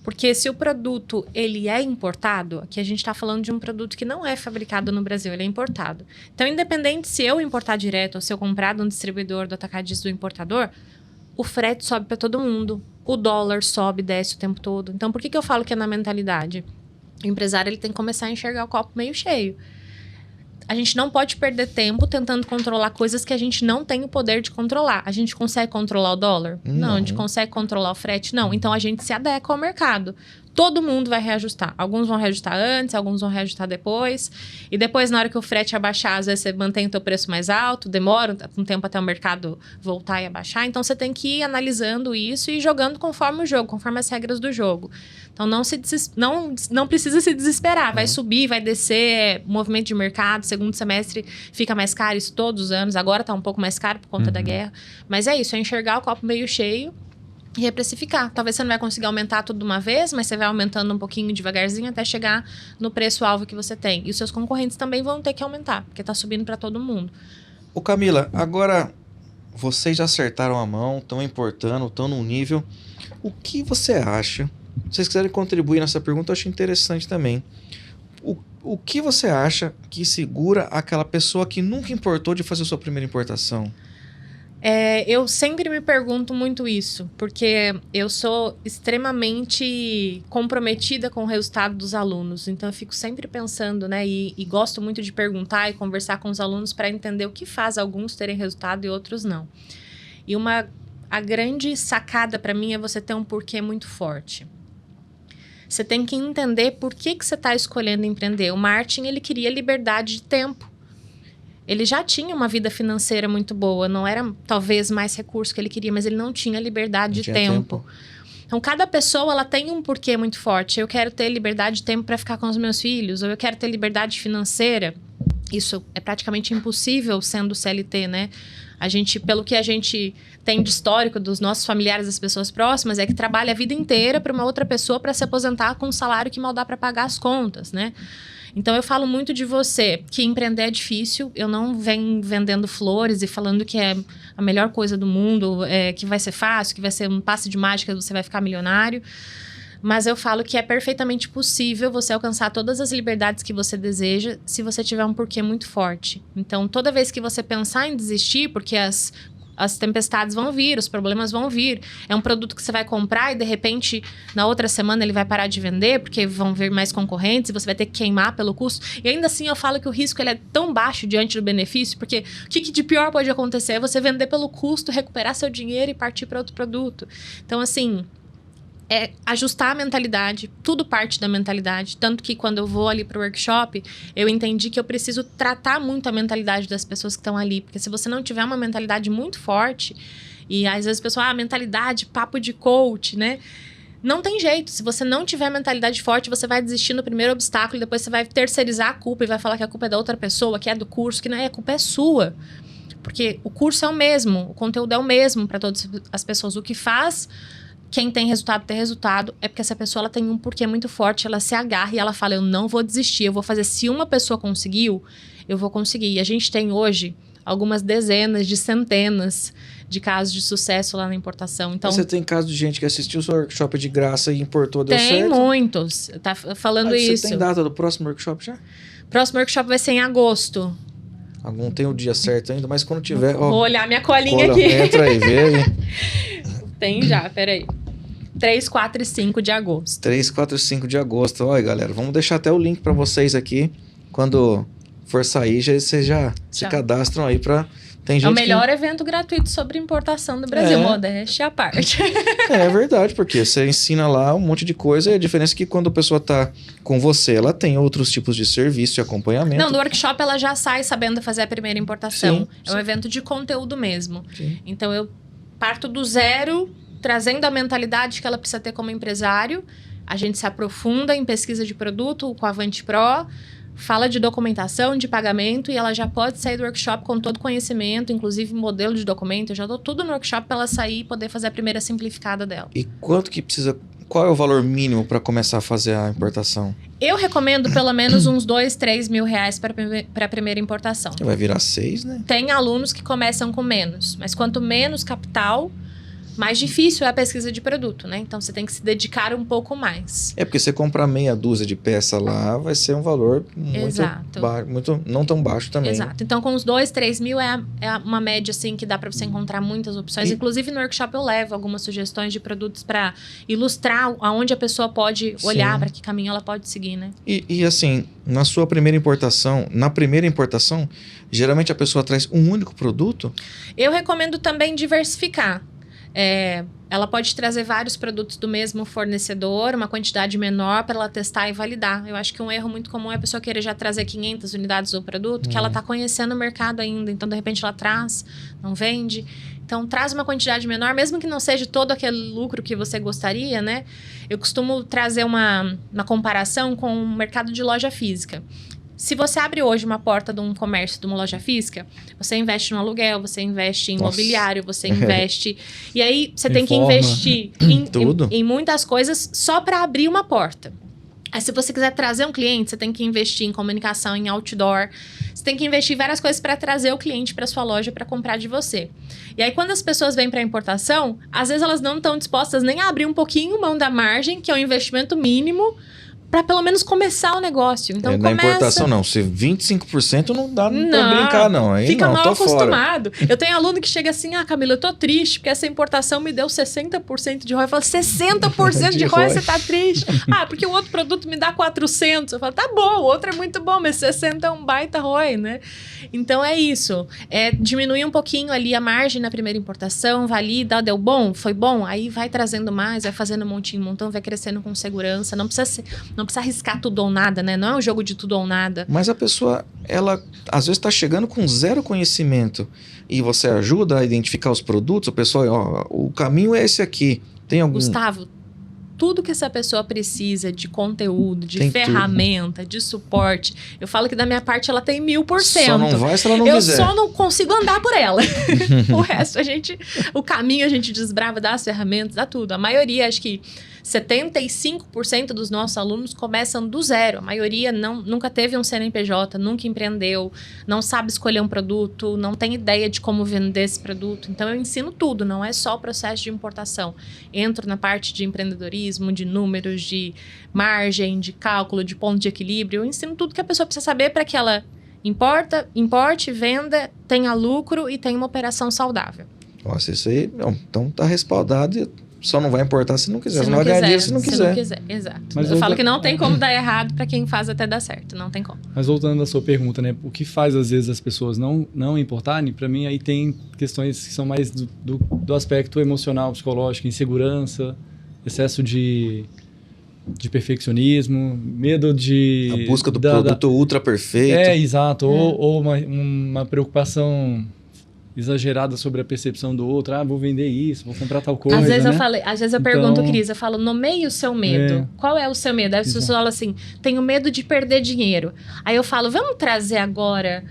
Porque se o produto ele é importado, aqui a gente está falando de um produto que não é fabricado no Brasil, ele é importado. Então, independente se eu importar direto ou se eu comprar de um distribuidor, do atacadista, do importador, o frete sobe para todo mundo. O dólar sobe, desce o tempo todo. Então, por que eu falo que é na mentalidade? O empresário ele tem que começar a enxergar o copo meio cheio. A gente não pode perder tempo tentando controlar coisas que a gente não tem o poder de controlar. A gente consegue controlar o dólar? Não. A gente consegue controlar o frete? Não. Então, a gente se adequa ao mercado. Todo mundo vai reajustar. Alguns vão reajustar antes, alguns vão reajustar depois. E depois, na hora que o frete abaixar, às vezes você mantém o teu preço mais alto, demora um tempo até o mercado voltar e abaixar. Então, você tem que ir analisando isso e jogando conforme o jogo, conforme as regras do jogo. Então, não precisa se desesperar. Vai subir, vai descer, movimento de mercado, segundo semestre fica mais caro, isso todos os anos. Agora está um pouco mais caro por conta da guerra. Mas é isso, é enxergar o copo meio cheio e reprecificar. Talvez você não vai conseguir aumentar tudo de uma vez, mas você vai aumentando um pouquinho devagarzinho até chegar no preço-alvo que você tem. E os seus concorrentes também vão ter que aumentar, porque está subindo para todo mundo. Ô Camila, agora vocês já acertaram a mão, estão importando, estão num nível. O que você acha? Se vocês quiserem contribuir nessa pergunta, eu acho interessante também. O que você acha que segura aquela pessoa que nunca importou de fazer a sua primeira importação? Eu sempre me pergunto muito isso, porque eu sou extremamente comprometida com o resultado dos alunos. Então, eu fico sempre pensando, né? E gosto muito de perguntar e conversar com os alunos para entender o que faz alguns terem resultado e outros não. E a grande sacada para mim é você ter um porquê muito forte. Você tem que entender por que você está escolhendo empreender. O Martin, ele queria liberdade de tempo. Ele já tinha uma vida financeira muito boa, não era talvez mais recurso que ele queria, mas ele não tinha liberdade de tempo. Então, cada pessoa ela tem um porquê muito forte. Eu quero ter liberdade de tempo para ficar com os meus filhos, ou eu quero ter liberdade financeira. Isso é praticamente impossível sendo CLT, né? Pelo que a gente tem de histórico dos nossos familiares, das pessoas próximas, é que trabalha a vida inteira para uma outra pessoa para se aposentar com um salário que mal dá para pagar as contas, né? Então, eu falo muito de você, que empreender é difícil. Eu não venho vendendo flores e falando que é a melhor coisa do mundo, que vai ser fácil, que vai ser um passe de mágica, você vai ficar milionário. Mas eu falo que é perfeitamente possível você alcançar todas as liberdades que você deseja se você tiver um porquê muito forte. Então, toda vez que você pensar em desistir, porque as tempestades vão vir, os problemas vão vir. É um produto que você vai comprar e, de repente, na outra semana ele vai parar de vender porque vão vir mais concorrentes e você vai ter que queimar pelo custo. E ainda assim eu falo que o risco ele é tão baixo diante do benefício, porque o que de pior pode acontecer é você vender pelo custo, recuperar seu dinheiro e partir para outro produto. Então, assim, ajustar a mentalidade, tudo parte da mentalidade. Tanto que quando eu vou ali para o workshop, eu entendi que eu preciso tratar muito a mentalidade das pessoas que estão ali. Porque se você não tiver uma mentalidade muito forte, e às vezes o pessoal, mentalidade, papo de coach, né? Não tem jeito. Se você não tiver mentalidade forte, você vai desistir no primeiro obstáculo, depois você vai terceirizar a culpa e vai falar que a culpa é da outra pessoa, que é do curso, que não é, a culpa é sua. Porque o curso é o mesmo, o conteúdo é o mesmo para todas as pessoas. O que faz quem tem resultado ter resultado é porque essa pessoa ela tem um porquê muito forte, ela se agarra e ela fala, eu não vou desistir, eu vou fazer. Se uma pessoa conseguiu, eu vou conseguir. E a gente tem hoje algumas dezenas de centenas de casos de sucesso lá na importação. Então, você tem casos de gente que assistiu o seu workshop de graça e importou, deu certo? Tem muitos, tá falando isso. Você tem data do próximo workshop já? Próximo workshop vai ser em agosto. Não tem o dia certo ainda, mas quando tiver... Vou olhar minha colinha aqui. Entra aí, vê aí. Tem já, peraí. 3, 4 e 5 de agosto. 3, 4 e 5 de agosto. Olha, galera, vamos deixar até o link para vocês aqui. Quando for sair, vocês já se cadastram aí para Tem gente É o melhor evento gratuito sobre importação do Brasil, modéstia à parte. É verdade, porque você ensina lá um monte de coisa e a diferença é que quando a pessoa tá com você, ela tem outros tipos de serviço e acompanhamento. Não, no workshop ela já sai sabendo fazer a primeira importação. Sim, é um evento de conteúdo mesmo. Sim. Então eu parto do zero, trazendo a mentalidade que ela precisa ter como empresário. A gente se aprofunda em pesquisa de produto com a Avante Pro, fala de documentação, de pagamento, e ela já pode sair do workshop com todo conhecimento, inclusive modelo de documento. Eu já dou tudo no workshop para ela sair e poder fazer a primeira simplificada dela. E quanto que precisa... Qual é o valor mínimo para começar a fazer a importação? Eu recomendo pelo menos uns 2, 3 mil reais para a primeira importação. Vai virar 6, né? Tem alunos que começam com menos, mas quanto menos capital, mais difícil é a pesquisa de produto, né? Então, você tem que se dedicar um pouco mais. É porque você comprar meia dúzia de peça lá, vai ser um valor muito não tão baixo também. Exato. Então, com uns 2, 3 mil é uma média, assim, que dá para você encontrar muitas opções. Inclusive, no workshop eu levo algumas sugestões de produtos para ilustrar aonde a pessoa pode olhar, para que caminho ela pode seguir, né? E assim, na primeira importação, geralmente a pessoa traz um único produto? Eu recomendo também diversificar. Ela pode trazer vários produtos do mesmo fornecedor, uma quantidade menor para ela testar e validar. Eu acho que um erro muito comum é a pessoa querer já trazer 500 unidades do produto, que ela está conhecendo o mercado ainda. Então, de repente, ela traz, não vende. Então, traz uma quantidade menor, mesmo que não seja todo aquele lucro que você gostaria, né? Eu costumo trazer uma comparação com o mercado de loja física. Se você abre hoje uma porta de um comércio, de uma loja física, você investe no aluguel, você investe em imobiliário, você investe... E aí, você tem que investir em muitas coisas só para abrir uma porta. Aí, se você quiser trazer um cliente, você tem que investir em comunicação, em outdoor. Você tem que investir em várias coisas para trazer o cliente para sua loja para comprar de você. E aí, quando as pessoas vêm para importação, às vezes elas não estão dispostas nem a abrir um pouquinho mão da margem, que é o investimento mínimo, para pelo menos começar o negócio. Então, na importação, não. Se 25% não dá pra brincar, não. Aí fica não, mal tô acostumado. Fora. Eu tenho aluno que chega assim, Camila, eu tô triste, porque essa importação me deu 60% de ROI. Eu falo, 60% de ROI, você tá triste? Porque o outro produto me dá 400. Eu falo, tá bom, o outro é muito bom, mas 60 é um baita ROI, né? Então, é isso. Diminuir um pouquinho ali a margem na primeira importação, valida, deu bom, foi bom, aí vai trazendo mais, vai fazendo montinho, montão, vai crescendo com segurança. Não precisa arriscar tudo ou nada, né? Não é um jogo de tudo ou nada. Mas a pessoa, ela às vezes está chegando com zero conhecimento e você ajuda a identificar os produtos, o pessoal, o caminho é esse aqui. Tem algum... Gustavo, tudo que essa pessoa precisa de conteúdo, de ferramenta, de suporte, eu falo que da minha parte ela tem 1000%. Só não vai se ela não quiser. Eu só não consigo andar por ela. O resto, o caminho a gente desbrava, dá as ferramentas, dá tudo. A maioria, acho que 75% dos nossos alunos começam do zero. A maioria nunca teve um CNPJ, nunca empreendeu, não sabe escolher um produto, não tem ideia de como vender esse produto. Então, eu ensino tudo, não é só o processo de importação. Entro na parte de empreendedorismo, de números, de margem, de cálculo, de ponto de equilíbrio. Eu ensino tudo que a pessoa precisa saber para que ela importe, venda, tenha lucro e tenha uma operação saudável. Nossa, isso aí, então tá respaldado e... Só não vai importar se não quiser. Se não vai ganhar dinheiro se não quiser. Exato. Mas eu falo que não tem como dar errado para quem faz até dar certo. Não tem como. Mas voltando à sua pergunta, né? O que faz, às vezes, as pessoas não importarem? Para mim, aí tem questões que são mais do aspecto emocional, psicológico, insegurança, excesso de perfeccionismo, medo de... A busca do produto ultra perfeito. Exato. Ou uma preocupação... exagerada sobre a percepção do outro. Vou vender isso, vou comprar tal coisa, Às vezes né? Às vezes eu pergunto, Cris, eu falo, nomeie o seu medo. Qual é o seu medo? Aí as pessoas falam assim, tenho medo de perder dinheiro. Aí eu falo, vamos trazer agora...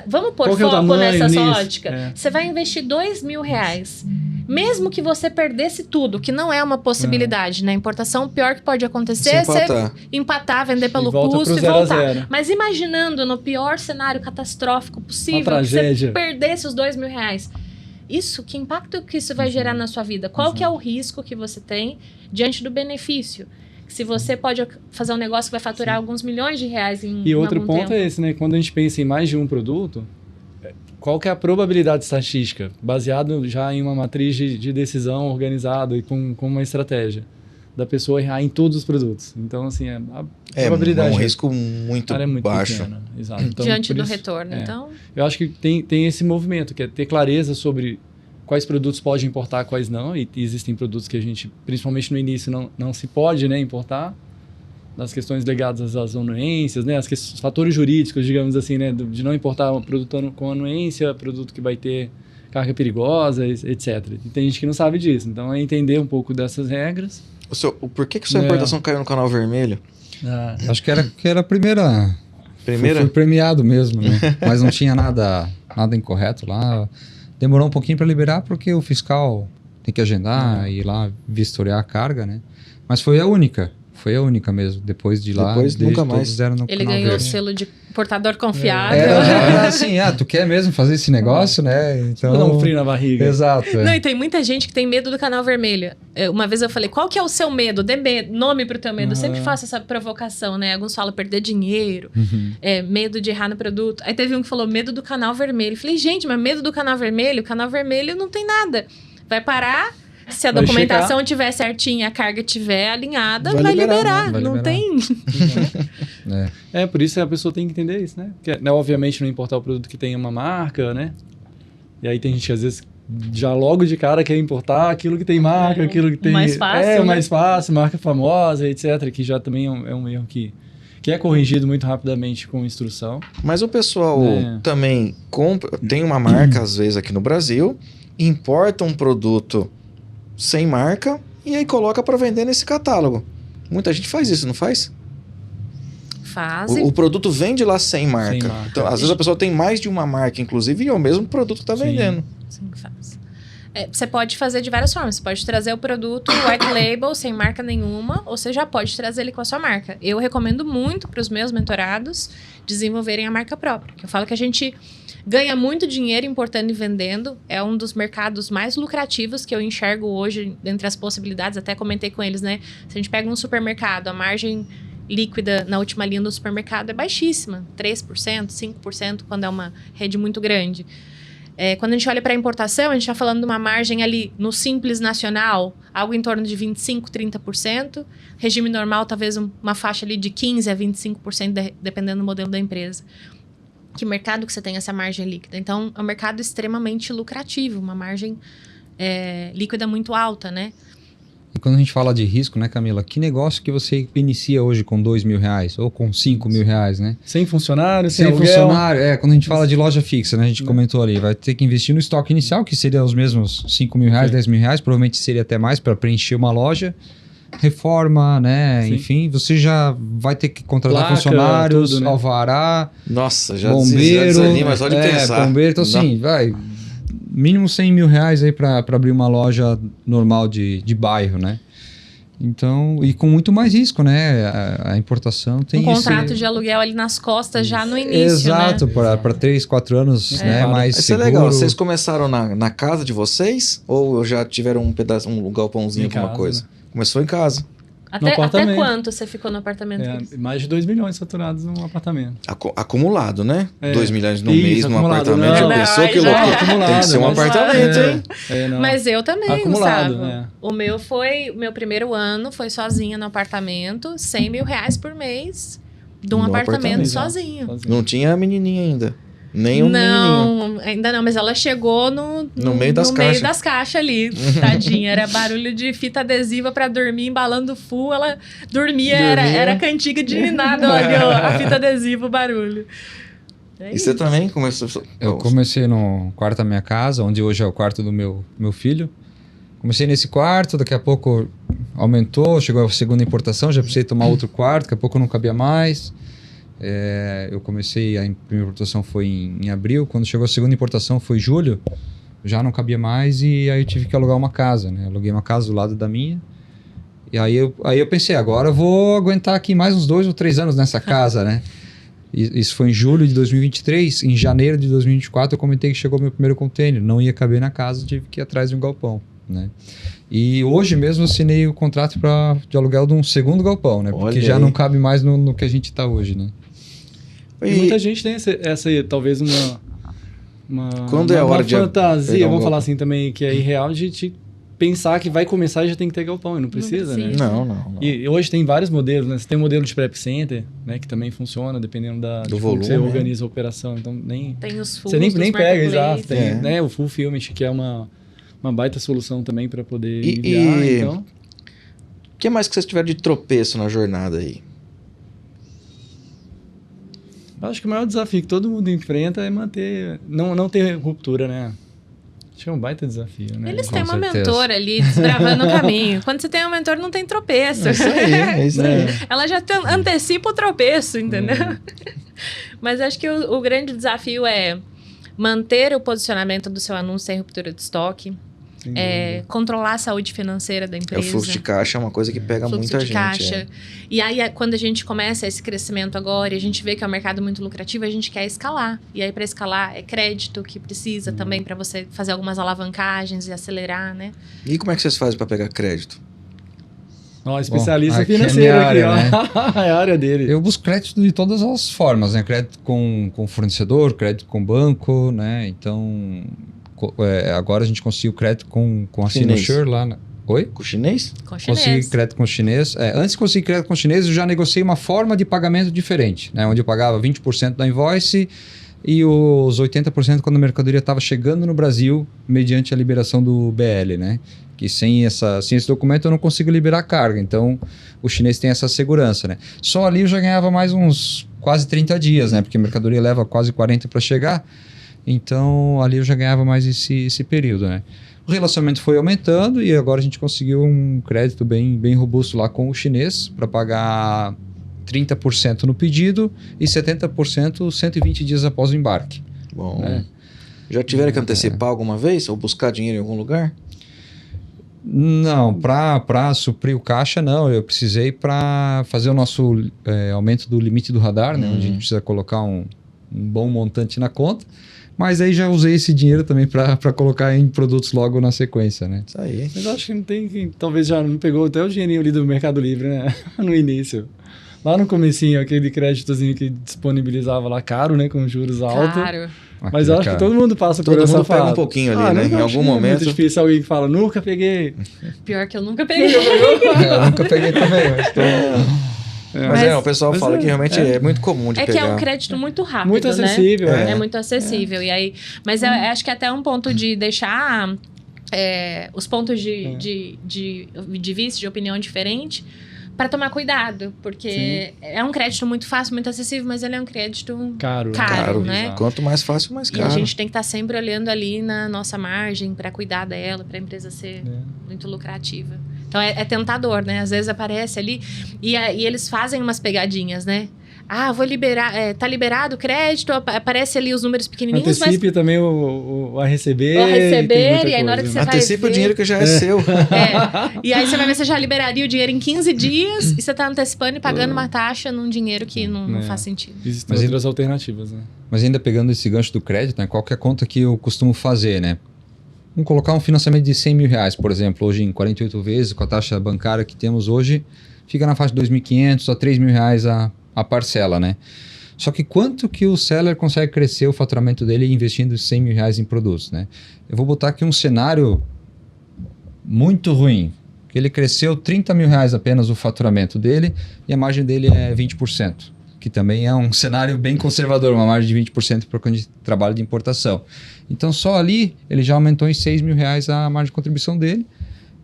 vamos pôr foco nessa ótica? Você vai investir R$2.000. Mesmo que você perdesse tudo, que não é uma possibilidade, né? Importação, o pior que pode acontecer é você empatar, vender pelo custo e voltar. Mas imaginando no pior cenário catastrófico possível, que você perdesse os R$2.000. Que impacto que isso vai gerar na sua vida? Qual que é o risco que você tem diante do benefício? Se você pode fazer um negócio que vai faturar alguns milhões de reais em algum tempo. E outro ponto é esse, né? Quando a gente pensa em mais de um produto, qual que é a probabilidade estatística? Baseado já em uma matriz de decisão organizada e com uma estratégia. da pessoa errar em todos os produtos. Então, assim, a probabilidade... É um risco muito baixo. Pequena. Exato. Então, diante do isso, retorno, então... Eu acho que tem esse movimento, que é ter clareza sobre quais produtos pode importar, quais não. E existem produtos que a gente, principalmente no início, não se pode, né, importar. Das questões ligadas às anuências, né, os fatores jurídicos, digamos assim, né, de não importar um produto com anuência, produto que vai ter carga perigosa, etc. E tem gente que não sabe disso. Então, é entender um pouco dessas regras. Por que sua importação caiu no canal vermelho? Acho que era a primeira? Foi premiado mesmo, né? Mas não tinha nada incorreto lá. Demorou um pouquinho para liberar porque o fiscal tem que agendar e ir lá vistoriar a carga, né? Mas foi a única mesmo. Depois de lá, nunca mais. Todos eram no Ele canal ganhou verde. o selo de portador confiável. Era assim, tu quer mesmo fazer esse negócio, né? Então... Vou dar um frio na barriga. Exato. Não, e tem muita gente que tem medo do canal vermelho. Uma vez eu falei, qual que é o seu medo? Dê nome pro teu medo. Eu sempre faço essa provocação, né? Alguns falam perder dinheiro, medo de errar no produto. Aí teve um que falou medo do canal vermelho. Eu falei, gente, mas medo do canal vermelho? O canal vermelho não tem nada. Vai parar... Se a documentação estiver certinha, a carga estiver alinhada, vai liberar. Não tem... Por isso a pessoa tem que entender isso, né? Porque, né, obviamente, não importar o produto que tenha uma marca, né? E aí tem gente que, às vezes, já logo de cara quer importar aquilo que tem marca, aquilo que tem... mais fácil, o mais fácil, marca famosa, etc. Que já também é um erro que é corrigido muito rapidamente com instrução. Mas o pessoal também tem uma marca, às vezes, aqui no Brasil, importa um produto... sem marca, e aí coloca para vender nesse catálogo. Muita gente faz isso, não faz? Faz. O produto vende lá sem marca. Então, às vezes a pessoa tem mais de uma marca, inclusive, e é o mesmo produto que está vendendo. Sim, faz. Você pode fazer de várias formas. Você pode trazer o produto white label, sem marca nenhuma, ou você já pode trazer ele com a sua marca. Eu recomendo muito para os meus mentorados desenvolverem a marca própria. Eu falo que a gente ganha muito dinheiro importando e vendendo. É um dos mercados mais lucrativos que eu enxergo hoje, entre as possibilidades. Até comentei com eles, né? Se a gente pega um supermercado, a margem líquida na última linha do supermercado é baixíssima. 3%, 5%, quando é uma rede muito grande. Quando a gente olha para a importação, a gente está falando de uma margem ali no Simples Nacional, algo em torno de 25%, 30%. Regime normal, talvez uma faixa ali de 15% a 25%, dependendo do modelo da empresa. Que mercado que você tem essa margem líquida? Então, é um mercado extremamente lucrativo, uma margem líquida muito alta, né? E quando a gente fala de risco, né, Camila? Que negócio que você inicia hoje com R$2.000 ou com R$5.000, né? Sem funcionário, sem aluguel. Funcionário. Quando a gente fala de loja fixa, né? A gente comentou ali, vai ter que investir no estoque inicial, que seria os mesmos R$5.000, R$10.000, provavelmente seria até mais para preencher uma loja. Reforma, né? Sim. Enfim, você já vai ter que contratar funcionários, tudo, né? Alvará, nossa, já bombeiro, desanima só de pensar. Bombeiro, então assim, vai... Mínimo R$100.000 aí para abrir uma loja normal de bairro, né? Então, e com muito mais risco, né? A importação tem contrato de aluguel ali nas costas já no início, exato, né? para 3, 4 anos, né? Mais isso seguro. É legal. Vocês começaram na casa de vocês ou já tiveram um galpãozinho, alguma coisa? Né? Começou em casa. Até quanto você ficou no apartamento? Mais de 2 milhões faturados num apartamento. Acumulado, né? 2 milhões no mês num apartamento. Já pensou que loucura? Tem que ser um apartamento, hein? Mas eu também, acumulado, Gustavo. O meu primeiro ano foi sozinha no apartamento, R$100.000 por mês de um apartamento sozinho. Não tinha a menininha ainda. Nem um menininho. Ainda não, mas ela chegou no meio das caixas ali, tadinha. Era barulho de fita adesiva pra dormir, embalando full. Ela dormia. Era cantiga de ninada, olha a fita adesiva, o barulho. E você também começou? Eu comecei no quarto da minha casa, onde hoje é o quarto do meu filho. Comecei nesse quarto, daqui a pouco aumentou, chegou a segunda importação, já precisei tomar outro quarto, daqui a pouco não cabia mais. Eu comecei, a primeira importação foi em abril, quando chegou a segunda importação foi em julho, já não cabia mais e aí eu tive que alugar uma casa, né? Aluguei uma casa do lado da minha e aí eu pensei, agora eu vou aguentar aqui mais uns 2 ou 3 anos nessa casa, né? Isso foi em julho de 2023, em janeiro de 2024 eu comentei que chegou meu primeiro container, não ia caber na casa, tive que ir atrás de um galpão, né? E hoje mesmo eu assinei o contrato de aluguel de um segundo galpão, né? Porque já não cabe mais no que a gente está hoje, né? E muita gente tem essa talvez uma Quando é a hora fantasia, vamos falar assim também, que é irreal, de pensar que vai começar e já tem que ter galpão, e não precisa, né? Não. E hoje tem vários modelos, né? Você tem o modelo de prep center, né? Que também funciona, dependendo do volume que você organiza a operação. Então, nem... Tem os full, você nem pega, exato. Tem, É. né? O full filament, que é uma baita solução também para poder enviar, então... O que mais que vocês tiveram de tropeço na jornada aí? Acho que o maior desafio que todo mundo enfrenta é manter... Não ter ruptura, né? Acho que é um baita desafio, né? Eles Com têm uma certeza. mentora ali desbravando o caminho. Quando você tem uma mentora, não tem tropeço. É isso aí. Ela já antecipa o tropeço, entendeu? Mas acho que o grande desafio é manter o posicionamento do seu anúncio sem ruptura de estoque, controlar a saúde financeira da empresa. O fluxo de caixa é uma coisa que pega Fluxo muita de gente. caixa. E aí, quando a gente começa esse crescimento agora e a gente vê que é um mercado muito lucrativo, a gente quer escalar. E aí, para escalar, é crédito que precisa também para você fazer algumas alavancagens e acelerar, né? E como é que vocês fazem para pegar crédito? Ó, especialista aqui é financeiro minha aqui, área, ó. né? É a área dele. Eu busco crédito de todas as formas, né? Crédito com fornecedor, crédito com banco, né? Então, agora a gente conseguiu crédito com a Chinês. Sinosure lá. Oi? Com o chinês? Com chinês. Consegui crédito com o chinês. Antes de conseguir crédito com o chinês, eu já negociei uma forma de pagamento diferente, né? Onde eu pagava 20% da invoice e os 80% quando a mercadoria estava chegando no Brasil, mediante a liberação do BL, né? Que sem esse documento eu não consigo liberar a carga. Então, o chinês tem essa segurança, né? Só ali eu já ganhava mais uns quase 30 dias, né? Porque a mercadoria leva quase 40 para chegar. Então, ali eu já ganhava mais esse período, né? O relacionamento foi aumentando e agora a gente conseguiu um crédito bem robusto lá com o chinês para pagar 30% no pedido e 70% 120 dias após o embarque. Bom. É. Já tiveram que antecipar alguma vez? Ou buscar dinheiro em algum lugar? Não, para suprir o caixa, não. Eu precisei para fazer o nosso aumento do limite do radar, né? Onde a gente precisa colocar um bom montante na conta. Mas aí já usei esse dinheiro também para colocar em produtos logo na sequência, né? Isso aí. Mas eu acho que não tem... Talvez já não pegou até o dinheirinho ali do Mercado Livre, né? No início. Lá no comecinho, aquele créditozinho que disponibilizava lá caro, né? Com juros altos. Claro. Mas eu acho que todo mundo passa por Todo essa mundo pega fase. um pouquinho ali, né? Em algum É momento. muito difícil alguém que fala, nunca peguei. Pior que eu nunca peguei. Eu nunca peguei também, mas tô... Mas o pessoal fala que realmente é muito comum de É pegar. que é um crédito muito rápido, Muito acessível, né? é. É muito acessível. E aí, mas eu acho que até um ponto de deixar os pontos de vista, de opinião diferente, para tomar cuidado, porque é um crédito muito fácil, muito acessível, mas ele é um crédito Caro, né? exato. Quanto mais fácil, mais E caro. a gente tem que estar sempre olhando ali na nossa margem para cuidar dela, para a empresa ser muito lucrativa. Então é tentador, né? Às vezes aparece ali e eles fazem umas pegadinhas, né? Ah, vou liberar, tá liberado o crédito, aparece ali os números pequenininhos, Antecipe também a receber. O receber, tem muita e aí na hora coisa, que né? você vai Antecipa o ver. dinheiro que já é seu. E aí você vai ver, você já liberaria o dinheiro em 15 dias e você tá antecipando e pagando uma taxa num dinheiro que não faz sentido. Existem Mas outras alternativas, né? Mas ainda pegando esse gancho do crédito, né? Qual que é a conta que eu costumo fazer, né? Vamos colocar um financiamento de 100 mil reais, por exemplo, hoje em 48 vezes, com a taxa bancária que temos hoje, fica na faixa de 2.500 a 3 mil reais a parcela, né? Só que quanto que o seller consegue crescer o faturamento dele investindo 100 mil reais em produtos, né? Eu vou botar aqui um cenário muito ruim, que ele cresceu 30 mil reais apenas o faturamento dele e a margem dele é 20%, que também é um cenário bem conservador, uma margem de 20% para quando a gente trabalha de importação. Então só ali ele já aumentou em 6 mil reais a margem de contribuição dele,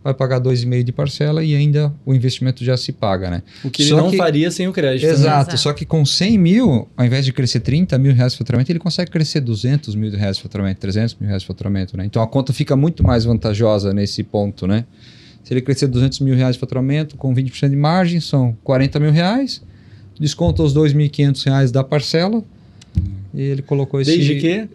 vai pagar 2,5 de parcela e ainda o investimento já se paga, né? O que ele não faria sem o crédito. Exato, Exato. só que com 100 mil, ao invés de crescer 30 mil reais de faturamento, ele consegue crescer 200 mil reais de faturamento, 300 mil reais de faturamento, né? Então a conta fica muito mais vantajosa nesse ponto, né? Se ele crescer 200 mil reais de faturamento com 20% de margem, são 40 mil reais, desconta os 2.500 reais da parcela e ele colocou esse... Desde que?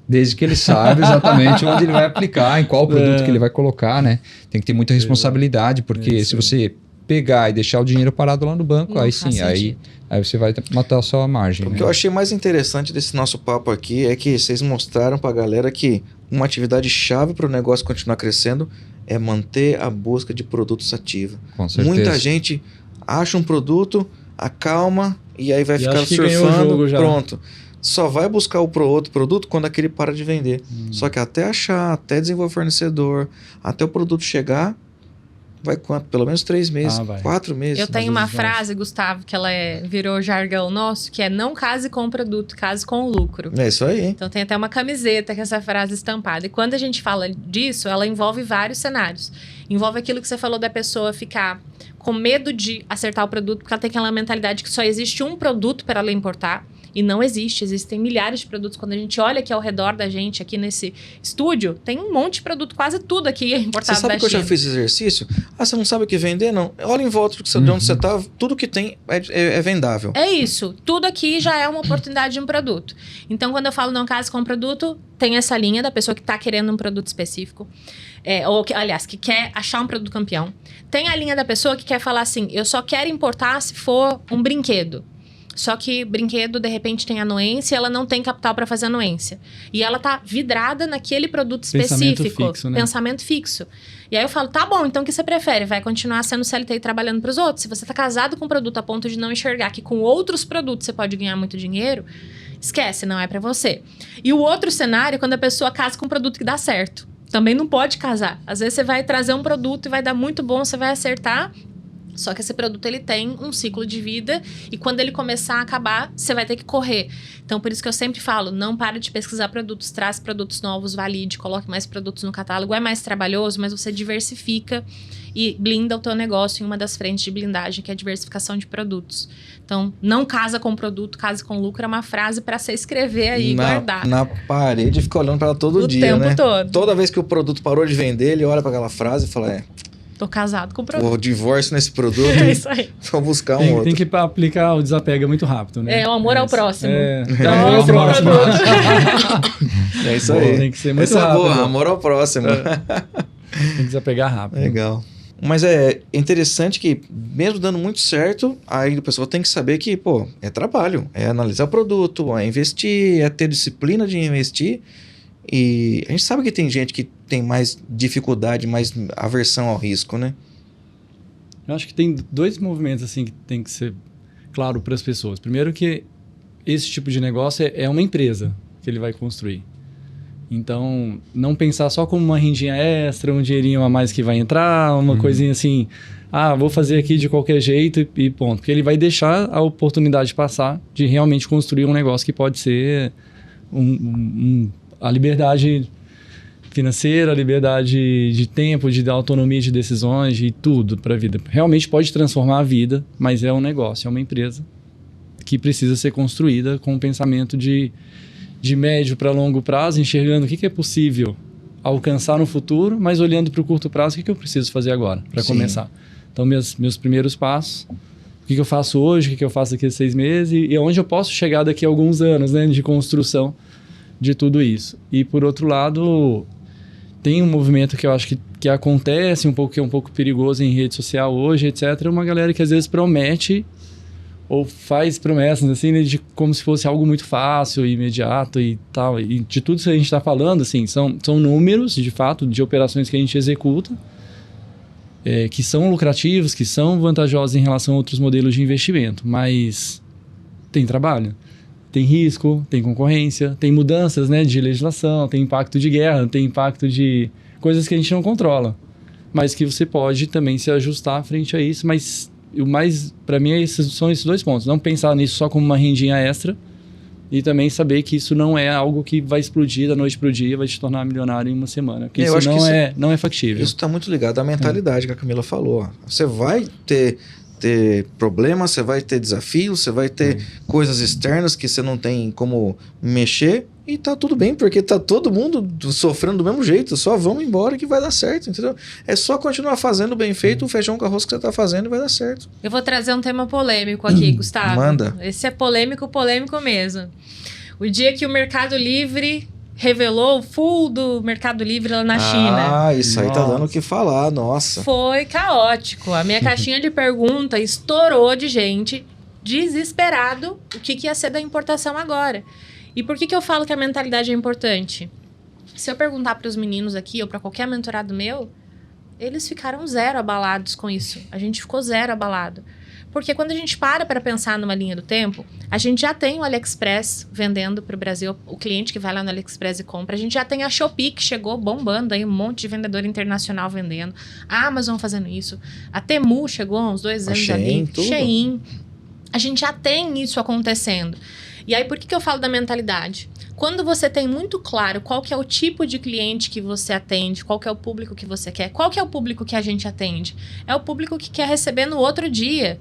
Desde que ele sabe exatamente onde ele vai aplicar, em qual produto que ele vai colocar, né? Tem que ter muita responsabilidade, porque se você pegar e deixar o dinheiro parado lá no banco, Não aí faz sim, aí você vai matar só a margem. O né? que eu achei mais interessante desse nosso papo aqui é que vocês mostraram pra galera que uma atividade chave para o negócio continuar crescendo é manter a busca de produtos ativa. Com certeza. Muita gente acha um produto, acalma e aí vai ficar acha que ganhou o surfando, jogo já. pronto. só vai buscar o outro produto quando aquele para de vender. Só que até achar, até desenvolver fornecedor, até o produto chegar, vai quanto? Pelo menos 3 meses, 4 meses. Eu tenho uma frase, Gustavo, que ela virou jargão nosso, que é não case com o produto, case com o lucro. É isso aí. Então tem até uma camiseta com essa frase estampada. E quando a gente fala disso, ela envolve vários cenários. Envolve aquilo que você falou da pessoa ficar com medo de acertar o produto, porque ela tem aquela mentalidade que só existe um produto para ela importar. E não existe, existem milhares de produtos. Quando a gente olha aqui ao redor da gente, aqui nesse estúdio, tem um monte de produto, quase tudo aqui é importado da China. Você sabe que eu já fiz exercício? Você não sabe o que vender? Não. Olha em volta de onde você está, tudo que tem é vendável. É isso. Tudo aqui já é uma oportunidade de um produto. Então, quando eu falo não case com um produto, tem essa linha da pessoa que está querendo um produto específico. Aliás, que quer achar um produto campeão. Tem a linha da pessoa que quer falar assim, eu só quero importar se for um brinquedo. Só que brinquedo, de repente, tem anuência e ela não tem capital para fazer anuência. E ela tá vidrada naquele produto específico. Pensamento fixo, né? Pensamento fixo. E aí eu falo, tá bom, então o que você prefere? Vai continuar sendo CLT e trabalhando para os outros? Se você tá casado com um produto a ponto de não enxergar que com outros produtos você pode ganhar muito dinheiro, esquece, não é para você. E o outro cenário é quando a pessoa casa com um produto que dá certo. Também não pode casar. Às vezes você vai trazer um produto e vai dar muito bom, você vai acertar. Só que esse produto, ele tem um ciclo de vida e quando ele começar a acabar, você vai ter que correr. Então, por isso que eu sempre falo, não pare de pesquisar produtos, traz produtos novos, valide, coloque mais produtos no catálogo. É mais trabalhoso, mas você diversifica e blinda o teu negócio em uma das frentes de blindagem, que é a diversificação de produtos. Então, não casa com produto, case com lucro, é uma frase para você escrever aí e guardar. Na parede, fica olhando para ela todo dia, né? O tempo todo. Toda vez que o produto parou de vender, ele olha para aquela frase e fala, tô casado com o produto. O divórcio nesse produto. É isso aí. Vou buscar um outro. Tem que aplicar o desapego muito rápido, né? É, o amor ao próximo. Amor ao próximo. É isso aí. Tem que ser muito rápido. Boa, amor ao próximo. Tem que desapegar rápido. Legal. Mas é interessante que, mesmo dando muito certo, aí a pessoa tem que saber que, é trabalho. É analisar o produto, é investir, é ter disciplina de investir. E a gente sabe que tem gente que tem mais dificuldade, mais aversão ao risco, né? Eu acho que tem 2 movimentos assim que tem que ser claro para as pessoas. Primeiro que esse tipo de negócio é uma empresa que ele vai construir. Então, não pensar só como uma rendinha extra, um dinheirinho a mais que vai entrar, uma coisinha assim, vou fazer aqui de qualquer jeito e ponto. Porque ele vai deixar a oportunidade passar de realmente construir um negócio que pode ser a liberdade financeira, a liberdade de tempo, de autonomia de decisões, de tudo para a vida. Realmente pode transformar a vida, mas é um negócio, é uma empresa que precisa ser construída com um pensamento de médio para longo prazo, enxergando o que é possível alcançar no futuro, mas olhando para o curto prazo, o que eu preciso fazer agora para começar. Então, meus primeiros passos, o que eu faço hoje, o que eu faço daqui a 6 meses e onde eu posso chegar daqui a alguns anos, né, de construção de tudo isso. E, por outro lado, tem um movimento que eu acho que acontece um pouco, que é um pouco perigoso em rede social hoje, etc. Uma galera que às vezes promete ou faz promessas assim, né, de como se fosse algo muito fácil, imediato e tal. E de tudo isso que a gente está falando, assim, são números, de fato, de operações que a gente executa, que são lucrativos, que são vantajosos em relação a outros modelos de investimento, mas tem trabalho. Tem risco, tem concorrência, tem mudanças, né, de legislação, tem impacto de guerra, tem impacto de coisas que a gente não controla, mas que você pode também se ajustar frente a isso. Mas o mais, para mim, são esses 2 pontos. Não pensar nisso só como uma rendinha extra e também saber que isso não é algo que vai explodir da noite para o dia, vai te tornar milionário em uma semana. Porque isso não é factível. Isso está muito ligado à mentalidade que a Camila falou. Você vai ter problemas, você vai ter desafios, você vai ter coisas externas que você não tem como mexer e tá tudo bem, porque tá todo mundo sofrendo do mesmo jeito, só vamos embora que vai dar certo, entendeu? É só continuar fazendo bem feito o feijão com arroz que você tá fazendo e vai dar certo. Eu vou trazer um tema polêmico aqui, Gustavo. Manda. Esse é polêmico mesmo. O dia que o Mercado Livre revelou o full do Mercado Livre lá na China. Isso aí tá dando o que falar, nossa. Foi caótico. A minha caixinha de pergunta estourou de gente desesperado o que ia ser da importação agora. E por que eu falo que a mentalidade é importante? Se eu perguntar para os meninos aqui ou para qualquer mentorado meu, eles ficaram 0 abalados com isso. A gente ficou 0 abalado. Porque quando a gente para pensar numa linha do tempo, a gente já tem o AliExpress vendendo para o Brasil, o cliente que vai lá no AliExpress e compra. A gente já tem a Shopee, que chegou bombando aí, um monte de vendedor internacional vendendo. A Amazon fazendo isso. A Temu chegou há uns 2 anos ali. Shein. A gente já tem isso acontecendo. E aí, por que eu falo da mentalidade? Quando você tem muito claro qual que é o tipo de cliente que você atende, qual que é o público que você quer, qual que é o público que a gente atende? É o público que quer receber no outro dia.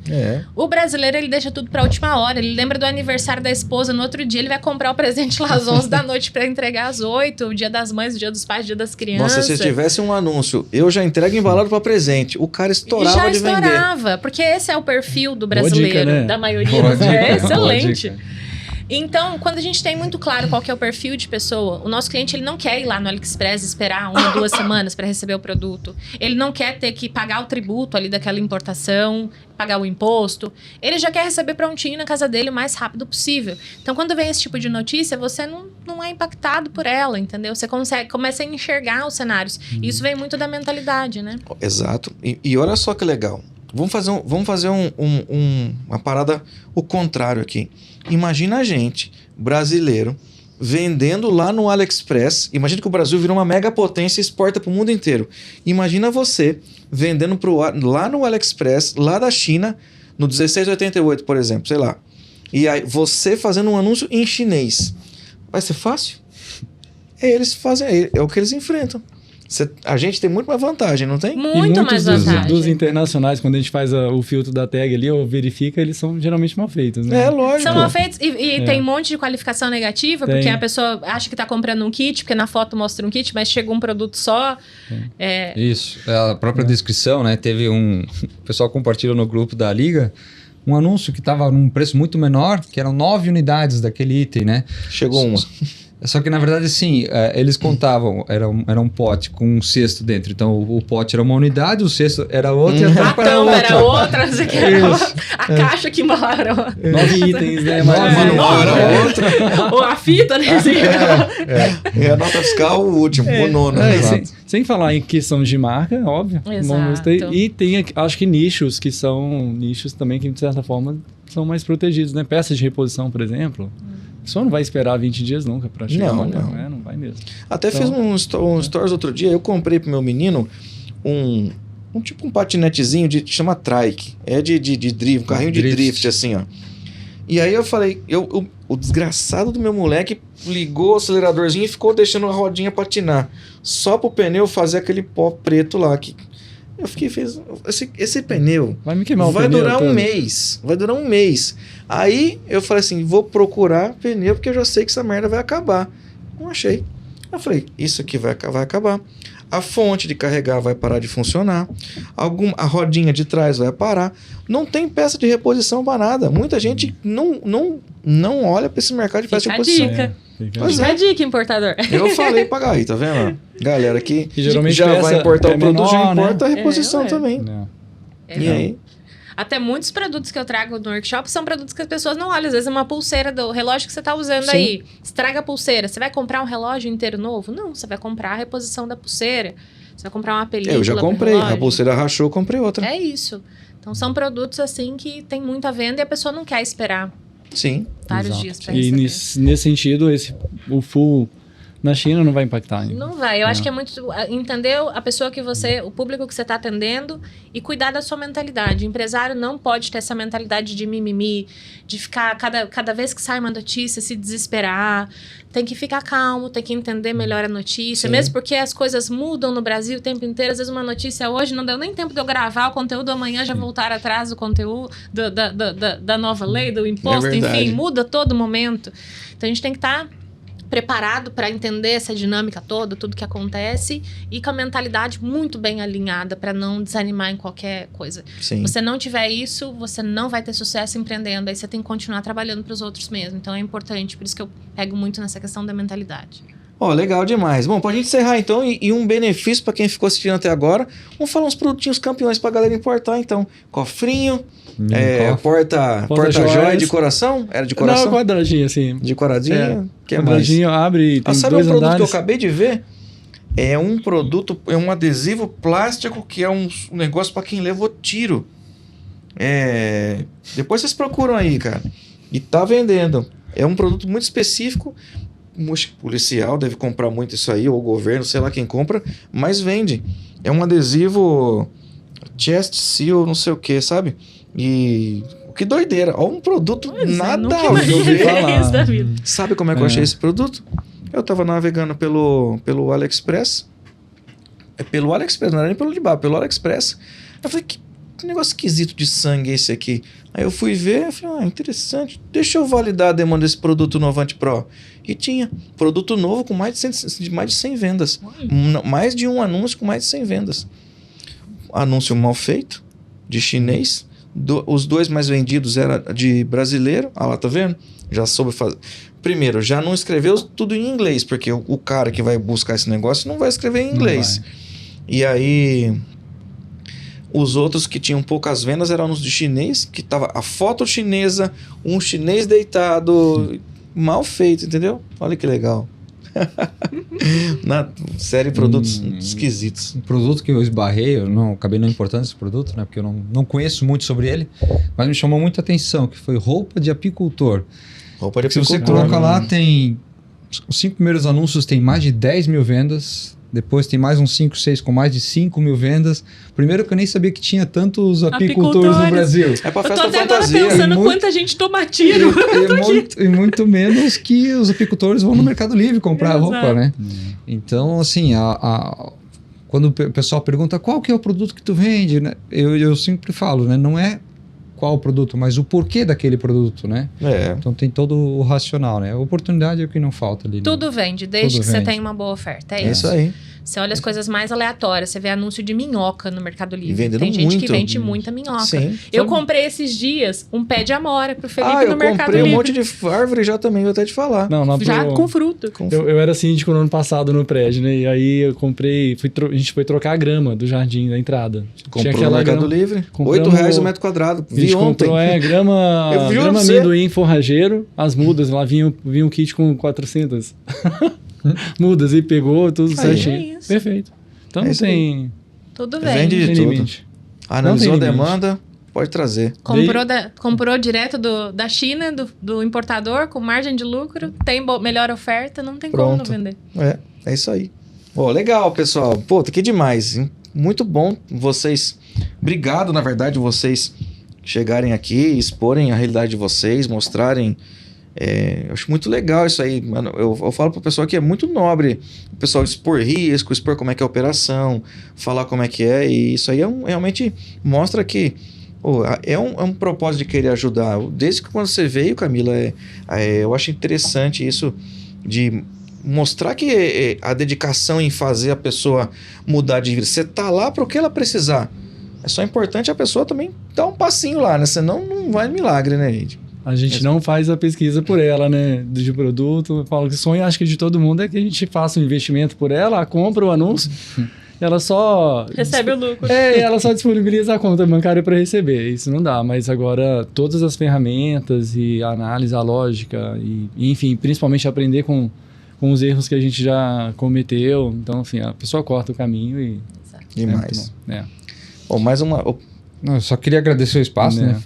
O brasileiro, ele deixa tudo pra última hora. Ele lembra do aniversário da esposa, no outro dia ele vai comprar o presente lá às 11 da noite pra entregar às 8, o dia das mães, o dia dos pais, o dia das crianças. Nossa, se tivesse um anúncio, eu já entrego embalado pra presente. O cara estourava de vender. Já estourava, porque esse é o perfil do brasileiro, dica, né? da maioria. É excelente. Então, quando a gente tem muito claro qual que é o perfil de pessoa, o nosso cliente ele não quer ir lá no AliExpress e esperar 1 ou 2 semanas para receber o produto. Ele não quer ter que pagar o tributo ali daquela importação, pagar o imposto. Ele já quer receber prontinho na casa dele o mais rápido possível. Então, quando vem esse tipo de notícia, você não é impactado por ela, entendeu? Você começa a enxergar os cenários. E isso vem muito da mentalidade, né? Exato. E olha só que legal. Vamos fazer uma parada o contrário aqui. Imagina a gente, brasileiro, vendendo lá no AliExpress. Imagina que o Brasil virou uma mega potência e exporta para o mundo inteiro. Imagina você vendendo lá no AliExpress, lá da China, no 1688, por exemplo, sei lá. E aí você fazendo um anúncio em chinês. Vai ser fácil? Eles fazem, é o que eles enfrentam. A gente tem muito mais vantagem, não tem? Muito mais vantagem. Dos internacionais, quando a gente faz o filtro da tag ali, ou verifica, eles são geralmente mal feitos, né? É, lógico. São mal feitos e tem um monte de qualificação negativa, porque a pessoa acha que está comprando um kit, porque na foto mostra um kit, mas chega um produto só. Isso. A própria descrição, né? Teve o pessoal compartilhou no grupo da Liga um anúncio que estava num preço muito menor, que eram 9 unidades daquele item, né? Chegou uma. Só que, na verdade, assim, eles contavam, era um pote com um cesto dentro. Então, o pote era uma unidade, o cesto era outra e a tampa era outra. Era outra, não sei o que era. A caixa que embalaram. 9 itens, né? Manual era outra. Ou a fita, né? É a nota fiscal, o último, o nono. Sem falar em questão de marca, óbvio. Exato. E tem, acho que nichos que são nichos também que, de certa forma, são mais protegidos, né? Peças de reposição, por exemplo. A pessoa não vai esperar 20 dias nunca para chegar. Não vai mesmo. Até fiz um stories outro dia. Eu comprei pro meu menino um patinetezinho que chama trike. É de drift, um carrinho de drift, assim, ó. E aí eu falei, o desgraçado do meu moleque ligou o aceleradorzinho e ficou deixando a rodinha patinar. Só pro pneu fazer aquele pó preto lá. Eu esse pneu vai durar um mês. Vai durar um mês. Aí eu falei assim, vou procurar pneu porque eu já sei que essa merda vai acabar. Não achei. Eu falei, isso aqui vai acabar. A fonte de carregar vai parar de funcionar. A rodinha de trás vai parar. Não tem peça de reposição para nada. Muita gente não olha para esse mercado de peça de reposição. Fica a dica, importador. Eu falei pra Gaí, tá vendo? Galera que geralmente já vai importar o produto, já importa a né? reposição também. E aí? Até muitos produtos que eu trago no workshop são produtos que as pessoas não olham. Às vezes uma pulseira do relógio que você está usando aí. Estraga a pulseira. Você vai comprar um relógio inteiro novo? Não, você vai comprar a reposição da pulseira. Você vai comprar uma película. Eu já comprei. A pulseira rachou, comprei outra. É isso. Então são produtos assim que tem muita venda e a pessoa não quer esperar. Sim. Vários dias para receber. E nesse sentido, o full na China não vai impactar ainda. Não vai. Eu acho que é muito entender a pessoa que o público que você está atendendo e cuidar da sua mentalidade. O empresário não pode ter essa mentalidade de mimimi, de ficar cada vez que sai uma notícia se desesperar. Tem que ficar calmo, tem que entender melhor a notícia. Sim. Mesmo porque as coisas mudam no Brasil o tempo inteiro. Às vezes uma notícia hoje não deu nem tempo de eu gravar o conteúdo, amanhã já voltar atrás do conteúdo, da nova lei, do imposto, enfim, muda a todo momento. Então a gente tem que estar preparado para entender essa dinâmica toda, tudo que acontece e com a mentalidade muito bem alinhada para não desanimar em qualquer coisa. Sim. Se você não tiver isso, você não vai ter sucesso empreendendo, aí você tem que continuar trabalhando para os outros mesmo. Então é importante, por isso que eu pego muito nessa questão da mentalidade. Legal demais. Bom, pra gente encerrar então, e um benefício para quem ficou assistindo até agora, vamos falar uns produtinhos campeões pra galera importar então. Cofrinho, porta-joia de coração? Era de coração? Não, quadradinho assim. De quadradinho? Que quadradinho mais? Abre, tem sabe dois um produto andares. que eu acabei de ver? É um adesivo plástico que é um negócio para quem levou tiro. Depois vocês procuram aí, cara. E tá vendendo. É um produto muito específico. O policial deve comprar muito isso aí, ou o governo, sei lá quem compra, mas vende. É um adesivo chest seal, não sei o que, sabe? E que doideira. Ó, um produto nada a ver. Sabe como é que eu achei esse produto? Eu tava navegando pelo AliExpress. Pelo AliExpress, não era nem pelo Alibaba, pelo AliExpress. Eu falei, que negócio esquisito de sangue é esse aqui? Aí eu fui ver, eu falei, interessante. Deixa eu validar a demanda desse produto no Avante Pro. E tinha produto novo com mais de 100 vendas. Mais de um anúncio com mais de 100 vendas. Anúncio mal feito, de chinês. Os 2 mais vendidos era de brasileiro. Ah lá, tá vendo? Já soube fazer. Primeiro, já não escreveu tudo em inglês, porque o cara que vai buscar esse negócio não vai escrever em inglês. E aí, os outros que tinham poucas vendas eram os de chinês, que tava a foto chinesa, um chinês deitado, mal feito, entendeu? Olha que legal. Na série de produtos esquisitos. Um produto que eu esbarrei, acabei não importando esse produto, né? Porque eu não conheço muito sobre ele, mas me chamou muita atenção, que foi roupa de apicultor. Roupa de apicultor. Se você coloca lá, tem... Os 5 primeiros anúncios tem mais de 10 mil vendas. Depois tem mais uns 5, 6 com mais de 5 mil vendas. Primeiro que eu nem sabia que tinha tantos apicultores no Brasil. É pra festa eu tô até fantasia. agora pensando quanta gente toma tiro. E muito menos que os apicultores vão no Mercado Livre comprar roupa, né? Então, assim, quando o pessoal pergunta qual que é o produto que tu vende, né? Eu sempre falo, né? Não é qual o produto, mas o porquê daquele produto, né? Então tem todo o racional, né? A oportunidade é o que não falta ali. Tudo vende, desde que você tenha uma boa oferta. É isso aí. Você olha as coisas mais aleatórias, você vê anúncio de minhoca no Mercado Livre. Tem gente que vende muita minhoca. Sim. Eu comprei esses dias um pé de amora pro Felipe no Mercado Livre. Eu comprei um monte de árvore já também, vou até te falar. Já com fruto. Eu era síndico no ano passado no prédio, né? E aí eu comprei, a gente foi trocar a grama do jardim da entrada. Comprou no Mercado Livre, R$8 o metro quadrado. Vi ontem. Comprou, grama amendoim forrageiro, as mudas, lá vinha um kit com 400 mudas e pegou tudo certinho. Perfeito. Então tem... Tudo vende. Vende de tudo. Limite. Analisou a demanda, pode trazer. Comprou direto da China, do importador, com margem de lucro, tem melhor oferta, não tem como não vender. É isso aí. Legal, pessoal. Pô, que demais, hein? Muito bom vocês... Obrigado, na verdade, vocês chegarem aqui, exporem a realidade de vocês, mostrarem... eu acho muito legal isso aí, mano. Eu falo pro pessoal que é muito nobre o pessoal expor risco, expor como é que é a operação, falar como é que é, e isso aí realmente mostra que é um propósito de querer ajudar. Desde que quando você veio, Camila, eu acho interessante isso de mostrar que a dedicação em fazer a pessoa mudar de vida. Você tá lá para o que ela precisar. É só importante a pessoa também dar um passinho lá, né? Senão não vai milagre, né, gente? A gente não faz a pesquisa por ela, né? De produto. Eu falo que o sonho, acho que de todo mundo, é que a gente faça um investimento por ela, compra o anúncio, ela só... recebe o lucro. Ela só disponibiliza a conta bancária para receber. Isso não dá. Mas agora, todas as ferramentas e a análise, a lógica, e enfim, principalmente aprender com os erros que a gente já cometeu. Então, assim, a pessoa corta o caminho e... Demais. Mais uma... Não, eu só queria agradecer o espaço, né?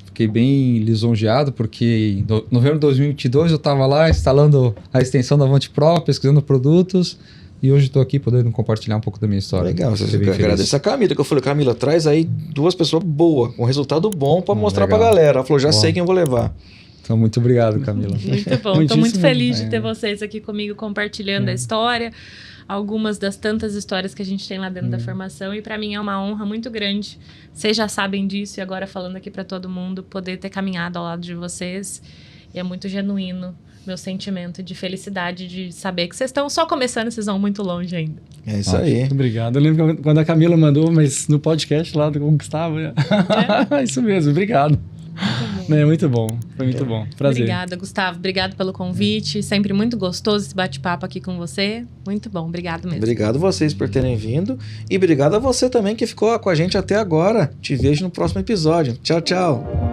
Fiquei bem lisonjeado, porque em novembro de 2022 eu estava lá instalando a extensão da Avante Pro, pesquisando produtos, e hoje estou aqui podendo compartilhar um pouco da minha história. Legal, você agradece a Camila, que eu falei, Camila, traz aí 2 pessoas boas, com resultado bom para mostrar para a galera. Ela falou, já sei quem eu vou levar. Então, muito obrigado, Camila. Muito bom, estou muito feliz de ter vocês aqui comigo compartilhando a história, algumas das tantas histórias que a gente tem lá dentro da formação, e para mim é uma honra muito grande. Vocês já sabem disso, e agora falando aqui para todo mundo, poder ter caminhado ao lado de vocês, e é muito genuíno meu sentimento de felicidade de saber que vocês estão só começando e vocês vão muito longe ainda. É isso aí. Muito obrigado. Eu lembro quando a Camila mandou, mas no podcast lá do Gustavo. Isso mesmo, obrigado. Muito bom, foi muito bom. Prazer. Obrigada, Gustavo. Obrigado pelo convite. Sempre muito gostoso esse bate-papo aqui com você. Muito bom, obrigado mesmo. Obrigado vocês por terem vindo. E obrigado a você também que ficou com a gente até agora. Te vejo no próximo episódio. Tchau, tchau.